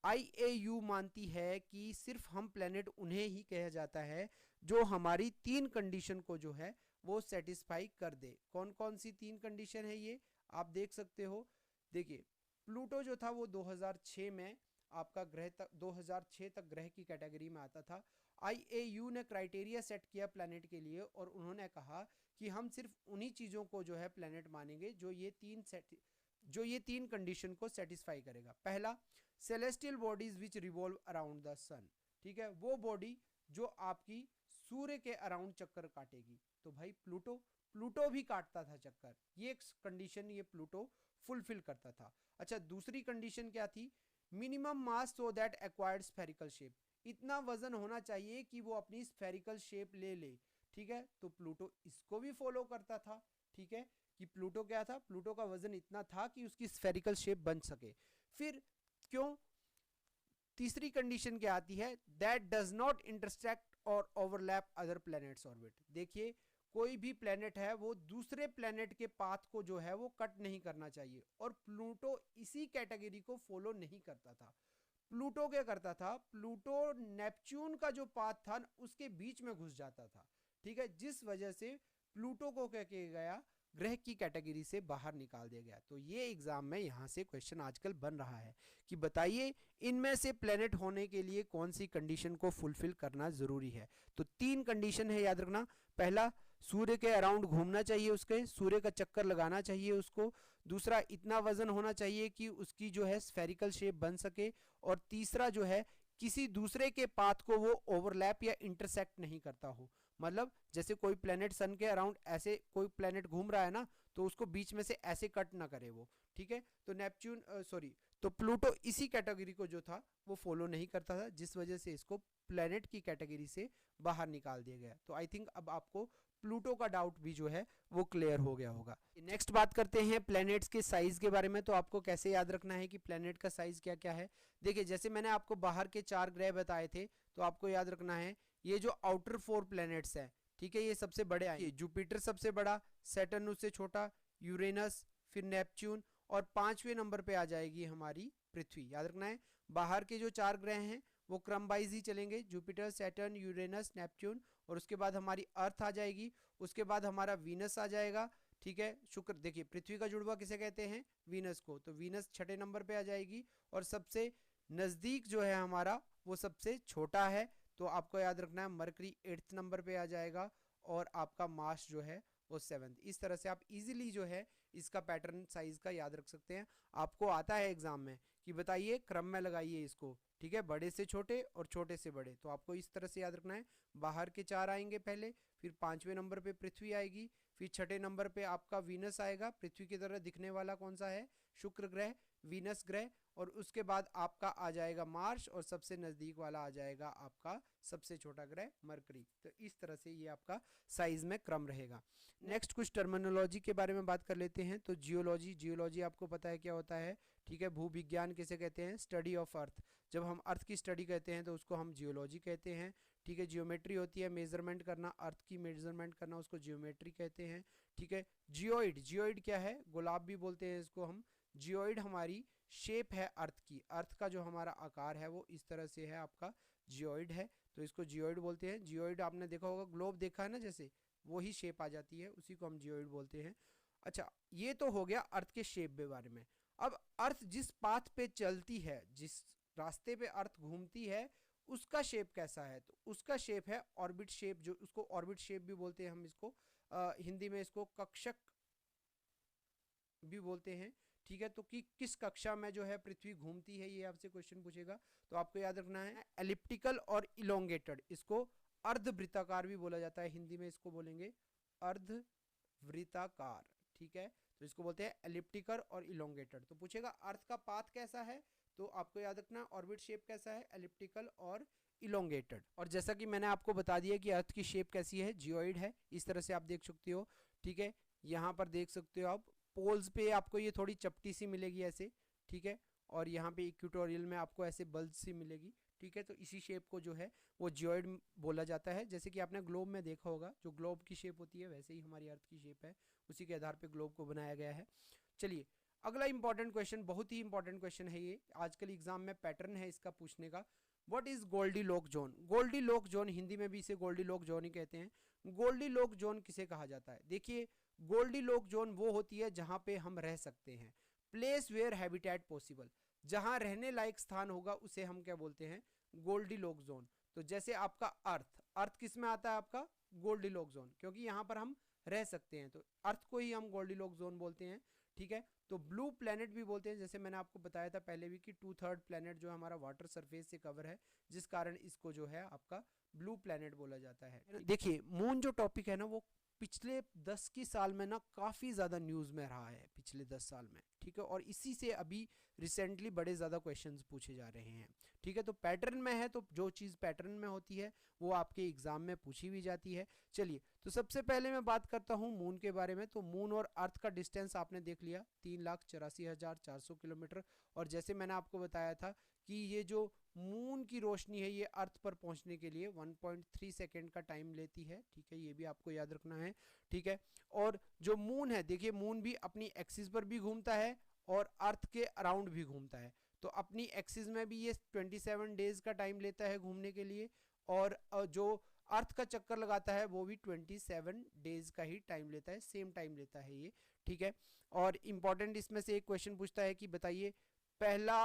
IAU मानती है कि सिर्फ हम प्लेनेट उन्हें ही कहा जाता है जो हमारी 3 कंडीशन को जो है वो सेटिस्फाई कर दे। कौन कौन सी 3 कंडीशन है ये आप देख सकते हो। देखिए प्लूटो जो था वो 2006 में आपका ग्रह तक 2006 तक ग्रह की कैटेगरी में आता था। IAU ने क्राइटेरिया सेट किया प्लेनेट के लिए, और उन्होंने कहा कि हम सिर्फ उन्हीं चीज़ों को जो है प्लेनेट मानेंगे जो ये जो ये 3 कंडीशन को सेटिस्फाई करेगा। पहला, celestial bodies which revolve around the sun, ठीक है, वो बॉडी जो आपकी सूर्य के अराउंड चक्कर काटेगी। तो भाई प्लूटो भी काटता था चक्कर, ये एक कंडीशन ये प्लूटो फुलफिल करता था। अच्छा, दूसरी कंडीशन क्या थी, minimum mass so that acquired spherical shape, इतना वजन होना चाहिए कि वो अपनी स्फेरिकल शेप ले ले, ठीक है। तो प्लूटो इसको भी फॉलो करता था, ठीक है, कि प्लूटो क्या था, प्लूटो का वजन इतना था कि उसकी स्फेरिकल शेप बन सके। फिर क्यों, तीसरी कंडीशन क्या आती है, दैट डज नॉट इंटरसेक्ट और ओवरलैप अदर प्लैनेट्स ऑर्बिट। देखिए कोई भी प्लैनेट है वो दूसरे प्लैनेट के पाथ को जो है वो कट नहीं करना चाहिए, और प्लूटो इसी कैटेगरी को फॉलो नहीं करता था। प्लूटो क्या करता था, प्लूटो नेपच्यून का जो पाथ था उसके बीच में घुस जाता था, ठीक है, जिस वजह से प्लूटो को क्या किया गया, ग्रह की कैटेगरी से बाहर निकाल दिया गया। तो ये एग्जाम में यहाँ से क्वेश्चन आजकल बन रहा है कि बताइए इनमें से प्लेनेट होने के लिए कौन सी कंडीशन को फुलफिल करना जरूरी है। तो 3 कंडीशन है, याद रखना। पहला, सूर्य के अराउंड घूमना चाहिए, उसके सूर्य का चक्कर लगाना चाहिए उसको। दूसरा, इतना वजन होना चाहिए कि उसकी जो है स्फेरिकल शेप बन सके। और तीसरा जो है, किसी दूसरे के पाथ को वो ओवरलैप या इंटरसेक्ट नहीं करता हो। मतलब जैसे कोई प्लेनेट सन के अराउंड ऐसे कोई प्लेनेट घूम रहा है ना, तो उसको बीच में से ऐसे कट ना करे वो, ठीक है। तो नेपच्यून तो प्लूटो इसी कैटेगरी को जो था वो फॉलो नहीं करता था, जिस वजह से इसको प्लेनेट की कैटेगरी से बाहर निकाल दिया गया। तो आई थिंक अब आपको प्लूटो का डाउट भी जो है वो क्लियर हो गया होगा। नेक्स्ट बात करते हैं प्लैनेट्स के साइज के बारे में। तो आपको कैसे याद रखना है कि प्लैनेट का साइज क्या क्या है। देखिए जैसे मैंने आपको बाहर के 4 ग्रह बताए थे, तो आपको याद रखना है ये जो आउटर 4 प्लैनेट्स हैं, ठीक है, ये सबसे बड़े आए, जुपिटर सबसे बड़ा, सैटर्न उससे छोटा, यूरेनस, फिर नेपच्यून, और 5वें नंबर पे आ जाएगी हमारी पृथ्वी। याद रखना है बाहर के जो 4 ग्रह हैं वो क्रम वाइज ही चलेंगे, जुपिटर, सैटर्न, यूरेनस, नेपच्यून, और उसके बाद हमारी अर्थ आ जाएगी, उसके बाद हमारा वीनस आ जाएगा, ठीक है, शुक्र। देखिए पृथ्वी का जुड़वा किसे कहते हैं, वीनस को, तो वीनस 6ठे नंबर पे आ जाएगी, और सबसे नजदीक जो है हमारा वो सबसे छोटा है, तो आपको याद रखना है मरकरी 8th नंबर पे आ जाएगा, और आपका मार्स जो है वो 7th। इस तरह से आप इजीली जो है इसका पैटर्न साइज का याद रख सकते हैं। आपको आता है एग्जाम में कि बताइए क्रम में लगाइए इसको, ठीक है, बड़े से छोटे और छोटे से बड़े, तो आपको इस तरह से याद रखना है। बाहर के 4 आएंगे पहले, फिर 5वें नंबर पे पृथ्वी आएगी, फिर 6ठे नंबर पे आपका वीनस आएगा, पृथ्वी की तरह दिखने वाला कौन सा है, शुक्र ग्रह, वीनस ग्रह, और उसके बाद आपका आ जाएगा मार्स, और सबसे नजदीक वाला आ जाएगा आपका सबसे छोटा ग्रह मरकरी। तो इस तरह से ये आपका साइज में क्रम रहेगा। नेक्स्ट कुछ टर्मिनोलॉजी के बारे में बात कर लेते हैं। तो जियोलॉजी आपको पता है क्या होता है, ठीक है। भूविज्ञान किसे कहते हैं, स्टडी ऑफ अर्थ। जब हम अर्थ की स्टडी कहते हैं तो उसको हम जियोलॉजी कहते हैं, ठीक है। जियोमेट्री होती है मेजरमेंट करना, अर्थ की मेजरमेंट करना, उसको जियोमेट्री कहते हैं, ठीक है। जियोइड क्या है, गुलाब भी बोलते हैं इसको हम। जियोइड हमारी शेप है अर्थ की, अर्थ का जो हमारा आकार है वो इस तरह से है, आपका जियोइड है, तो इसको जियोइड बोलते हैं। जियोइड आपने देखा होगा, ग्लोब देखा है ना, जैसे वही शेप आ जाती है, उसी को हम जियोइड बोलते हैं। अच्छा, ये तो हो गया अर्थ के शेप के बारे में। अब अर्थ जिस पाथ पे चलती है, जिस रास्ते पे अर्थ घूमती है, उसका शेप कैसा है, तो उसका शेप है ऑर्बिट शेप, जो उसको ऑर्बिट शेप भी बोलते हैं हम इसको, हिंदी में इसको कक्षक भी बोलते हैं, ठीक है। तो कि किस कक्षा में जो है पृथ्वी घूमती है, ये आपसे क्वेश्चन पूछेगा, तो आपको याद रखना है एलिप्टिकल और इलोंगेटेड, इसको अर्धवृत्ताकार भी बोला जाता है, हिंदी में इसको बोलेंगे अर्धवृत्ताकार, ठीक है। तो इसको बोलते हैं एलिप्टिकल और इलोंगेटेड। तो पूछेगा अर्थ का पाथ कैसा है, तो आपको याद रखना ऑर्बिट शेप कैसा है, एलिप्टिकल और इलोंगेटेड। और जैसा कि मैंने आपको बता दिया कि अर्थ की शेप कैसी है, जियोइड है, इस तरह से आप देख सकते हो, ठीक है। यहाँ पर देख सकते हो आप पोल्स पे आपको ये थोड़ी चपटी सी मिलेगी ऐसे, ठीक है, और यहाँ पे इक्वेटोरियल में आपको ऐसे बल्ज सी मिलेगी, ठीक है। तो इसी शेप को जो है वो जियोइड बोला जाता है। जैसे कि आपने ग्लोब में देखा होगा, जो ग्लोब की शेप होती है वैसे ही हमारी अर्थ की शेप है, उसी के आधार पे ग्लोब को बनाया गया है। चलिए अगला इंपॉर्टेंट क्वेश्चन, बहुत ही इंपॉर्टेंट क्वेश्चन है ये, आजकल एग्जाम में पैटर्न है इसका पूछने का। What is Goldilock zone. Goldilock zone, Hindi में भी इसे गोल्डीलोक जोन ही कहते हैं। गोल्डीलोक जोन किसे कहा जाता है, देखिए गोल्डीलोक जोन वो होती है जहां पे हम रह सकते हैं, प्लेस वेयर हैबिटेट पॉसिबल, जहां रहने लायक स्थान होगा उसे हम क्या बोलते हैं, गोल्डीलोक जोन। तो जैसे आपका अर्थ किस में आता है, आपका गोल्डीलोक जोन, क्योंकि यहाँ पर हम रह सकते हैं, तो अर्थ को ही हम गोल्डीलोक जोन बोलते हैं, ठीक है। तो ब्लू प्लैनेट भी बोलते हैं, जैसे मैंने आपको बताया था पहले भी कि 2/3 प्लैनेट जो हमारा वाटर सरफेस से कवर है, जिस कारण इसको जो है आपका ब्लू प्लैनेट बोला जाता है। देखिए मून जो टॉपिक है ना, वो पिछले 10 की साल में ना काफ़ी ज़्यादा न्यूज़ में रहा है पिछले 10 साल में, ठीक है। और इसी से अभी रिसेंटली बड़े ज़्यादा क्वेश्चंस पूछे जा रहे हैं, ठीक है। तो पैटर्न में है, तो जो चीज़ पैटर्न में होती है वो आपके एग्जाम में पूछी भी जाती है। चलिए, तो सबसे पहले मैं बात करता हूँ मून के बारे में। तो मून और अर्थ का डिस्टेंस आपने देख लिया, 3,84,400 किलोमीटर। और जैसे मैंने आपको बताया था कि ये जो मून की रोशनी है, ये अर्थ पर पहुंचने के लिए 1.3 सेकेंड का टाइम लेती है, ठीक है। ये भी आपको याद रखना है, ठीक है। और जो मून है, देखिए मून भी अपनी एक्सिस पर भी घूमता है और अर्थ के अराउंड भी घूमता है। तो अपनी एक्सिस में भी ये 27 डेज का टाइम लेता है घूमने के लिए, और जो अर्थ का चक्कर लगाता है वो भी 27 डेज का ही टाइम लेता है, सेम टाइम लेता है ये, ठीक है। और इम्पॉर्टेंट इसमें से एक क्वेश्चन पूछता है कि बताइए पहला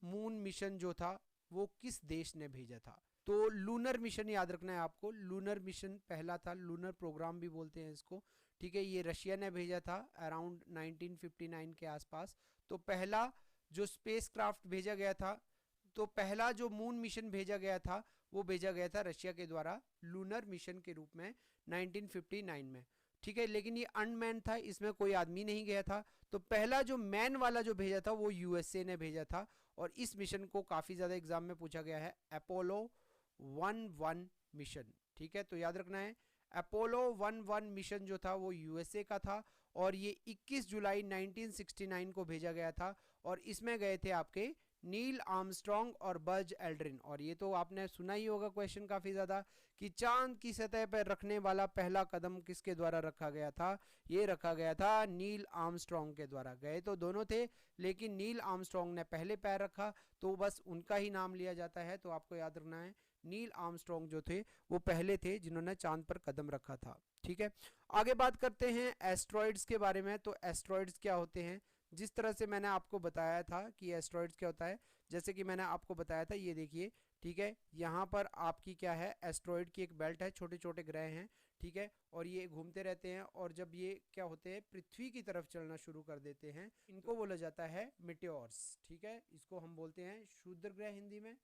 मून मिशन जो था वो किस देश ने भेजा था। तो लूनर मिशन याद रखना है आपको, लूनर मिशन पहला था, लूनर प्रोग्राम भी बोलते हैं इसको, ठीक है। ये रशिया ने भेजा था अराउंड 1959 के आसपास। तो पहला जो स्पेस क्राफ्ट भेजा गया था, तो पहला जो मून मिशन भेजा गया था वो भेजा गया था रशिया के द्वारा लूनर मिशन के रूप में 1959 में, ठीक है। लेकिन ये अनमैन था, इसमें कोई आदमी नहीं गया था। तो पहला जो मैन वाला जो भेजा था वो यूएसए ने भेजा था, और इस मिशन को काफ़ी ज़्यादा एग्जाम में पूछा गया है, अपोलो 11 मिशन, ठीक है। तो याद रखना है अपोलो 11 मिशन जो था वो यूएसए का था, और ये 21 जुलाई 1969 को भेजा गया था। और इसमें गए थे आपके नील आर्मस्ट्रॉन्ग और बज एल्ड्रिन। और ये तो आपने सुना ही होगा क्वेश्चन काफ़ी ज़्यादा, कि चांद की सतह पर रखने वाला पहला कदम किसके द्वारा रखा गया था। ये रखा गया था नील आर्मस्ट्रॉन्ग के द्वारा। गए तो दोनों थे, लेकिन नील आर्मस्ट्रॉन्ग ने पहले पैर रखा, तो बस उनका ही नाम लिया जाता है। तो आपको याद रखना है नील आर्मस्ट्रॉन्ग जो थे वो पहले थे जिन्होंने चांद पर कदम रखा था, ठीक है। आगे बात करते हैं एस्ट्रॉइड्स के बारे में। तो एस्ट्रॉइड्स क्या होते हैं, जिस तरह से मैंने आपको बताया था कि एस्ट्रॉइड्स क्या होता है, जैसे कि मैंने आपको बताया था, ये देखिए, ठीक है। यहाँ पर आपकी क्या है, एस्ट्रॉइड की एक बेल्ट है, छोटे छोटे ग्रह हैं, ठीक है। और ये घूमते रहते हैं, और जब ये क्या होते हैं पृथ्वी की तरफ चलना शुरू कर देते हैं, इनको बोला जाता है मिटेओर्स, ठीक है। इसको हम बोलते हैं क्षुद्र ग्रह हिंदी में,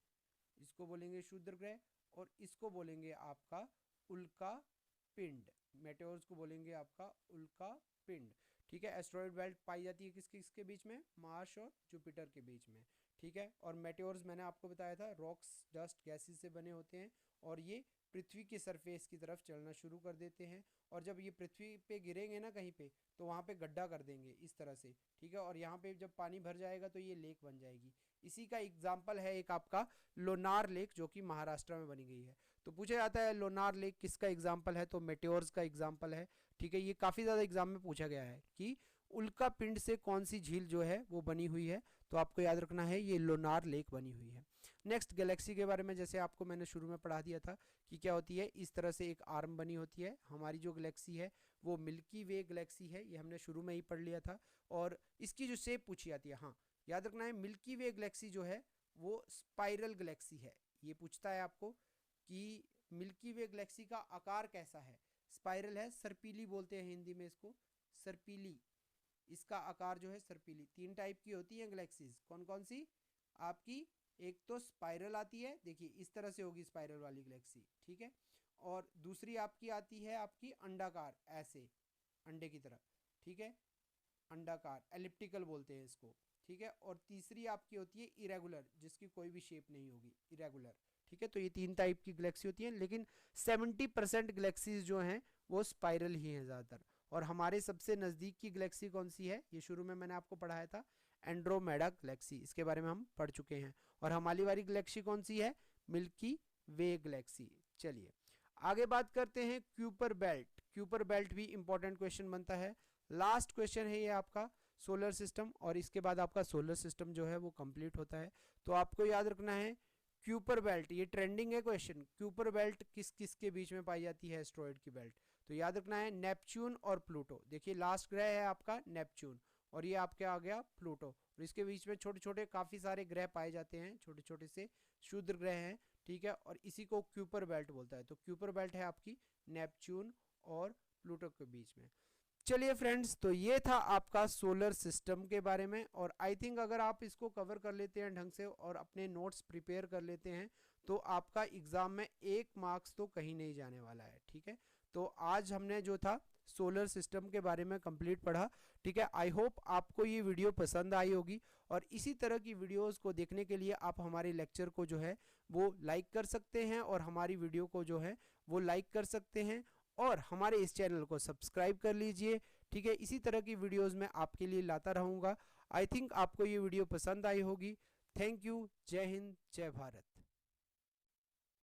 इसको बोलेंगे क्षुद्र ग्रह, और इसको बोलेंगे आपका उल्का पिंड। मेटेओर्स को बोलेंगे आपका उल्का पिंड, ठीक है। एस्ट्रॉइड बेल्ट पाई जाती है किसके किसके बीच में, मार्स और जुपिटर के बीच में, ठीक है। और मेटेओर्स मैंने आपको बताया था रॉक्स, डस्ट, गैसेस से बने होते हैं, और ये पृथ्वी के सरफेस की तरफ चलना शुरू कर देते हैं। और जब ये पृथ्वी पे गिरेंगे ना कहीं पे, तो वहाँ पे गड्ढा कर देंगे इस तरह से, ठीक है। और यहाँ पे जब पानी भर जाएगा तो ये लेक बन जाएगी। इसी का एग्जाम्पल है एक आपका लोनार लेक, जो कि महाराष्ट्र में बनी गई है। तो पूछा जाता है लोनार लेक किसका एग्जाम्पल है, तो मेटेओर्स का एग्जाम्पल है, ठीक है। ये काफ़ी ज़्यादा एग्जाम में पूछा गया है कि उल्का पिंड से कौन सी झील जो है वो बनी हुई है। तो आपको याद रखना है ये लोनार लेक बनी हुई है। नेक्स्ट गैलेक्सी के बारे में, जैसे आपको मैंने शुरू में पढ़ा दिया था कि क्या होती है, इस तरह से एक आर्म बनी होती है। हमारी जो गैलेक्सी है वो मिल्की वे गैलेक्सी है, ये हमने शुरू में ही पढ़ लिया था। और इसकी जो शेप पूछी जाती है, हाँ याद रखना है, मिल्की वे गैलेक्सी जो है वो स्पाइरल गैलेक्सी है। ये पूछता है आपको कि मिल्की वे गैलेक्सी का आकार कैसा है, स्पाइरल है, सर्पीली बोलते हैं हिंदी में इसको, सर्पीली। इसका आकार जो है सर्पीली। 3 टाइप की होती है गैलेक्सीज, कौन कौन सी आपकी, एक तो स्पाइरल आती है, देखिए इस तरह से होगी स्पाइरल वाली गैलेक्सी, ठीक है। और दूसरी आपकी आती है आपकी अंडाकार, ऐसे अंडे की तरह, ठीक है, अंडाकार, एलिप्टिकल बोलते हैं इसको, ठीक है। और तीसरी आपकी होती है इरेगुलर, जिसकी कोई भी शेप नहीं होगी, इरेगुलर, ठीक है। तो ये 3 टाइप की गैलेक्सी होती है, लेकिन 70% गैलेक्सीज जो हैं वो स्पाइरल ही हैं ज़्यादातर। और हमारे सबसे नज़दीक की गैलेक्सी कौन सी है, ये शुरू में मैंने आपको पढ़ाया था, एंड्रोमेडा गैलेक्सी, इसके बारे में हम पढ़ चुके हैं। और हमारी वाली गैलेक्सी कौन सी है, मिल्की वे गैलेक्सी। चलिए आगे बात करते हैं क्यूपर बेल्ट। क्यूपर बेल्ट भी इंपॉर्टेंट क्वेश्चन बनता है, लास्ट क्वेश्चन है ये आपका सोलर सिस्टम, और इसके बाद आपका सोलर सिस्टम जो है वो कंप्लीट होता है। तो आपको याद रखना है क्यूपर बेल्ट, ये ट्रेंडिंग है क्वेश्चन, क्यूपर बेल्ट किस किस के बीच में पाई जाती है एस्ट्रॉयड की बेल्ट। तो याद रखना है नेपच्यून और प्लूटो। देखिए लास्ट ग्रह है आपका नेपच्यून, और ये आपके आ गया प्लूटो, और इसके बीच में छोटे छोटे काफ़ी सारे ग्रह पाए जाते हैं, छोटे छोटे से क्षुद्र ग्रह हैं, ठीक है। और इसी को क्यूपर बेल्ट बोलता है। तो क्यूपर बेल्ट है आपकी नेपच्यून और प्लूटो के बीच में। चलिए फ्रेंड्स, तो ये था आपका सोलर सिस्टम के बारे में, और आई थिंक अगर आप इसको कवर कर लेते हैं ढंग से और अपने नोट्स प्रिपेयर कर लेते हैं तो आपका एग्जाम में 1 मार्क्स तो कहीं नहीं जाने वाला है। ठीक है, तो आज हमने जो था सोलर सिस्टम के बारे में कंप्लीट पढ़ा। ठीक है, आई होप आपको ये वीडियो पसंद आई होगी, और इसी तरह की वीडियोस को देखने के लिए आप हमारे लेक्चर को जो है वो लाइक कर सकते हैं, और हमारी वीडियो को जो है वो लाइक कर सकते हैं, और हमारे इस चैनल को सब्सक्राइब कर लीजिए। ठीक है, इसी तरह की वीडियोस मैं आपके लिए लाता रहूँगा। आई थिंक आपको ये वीडियो पसंद आई होगी। Thank you. जय हिंद, जय भारत।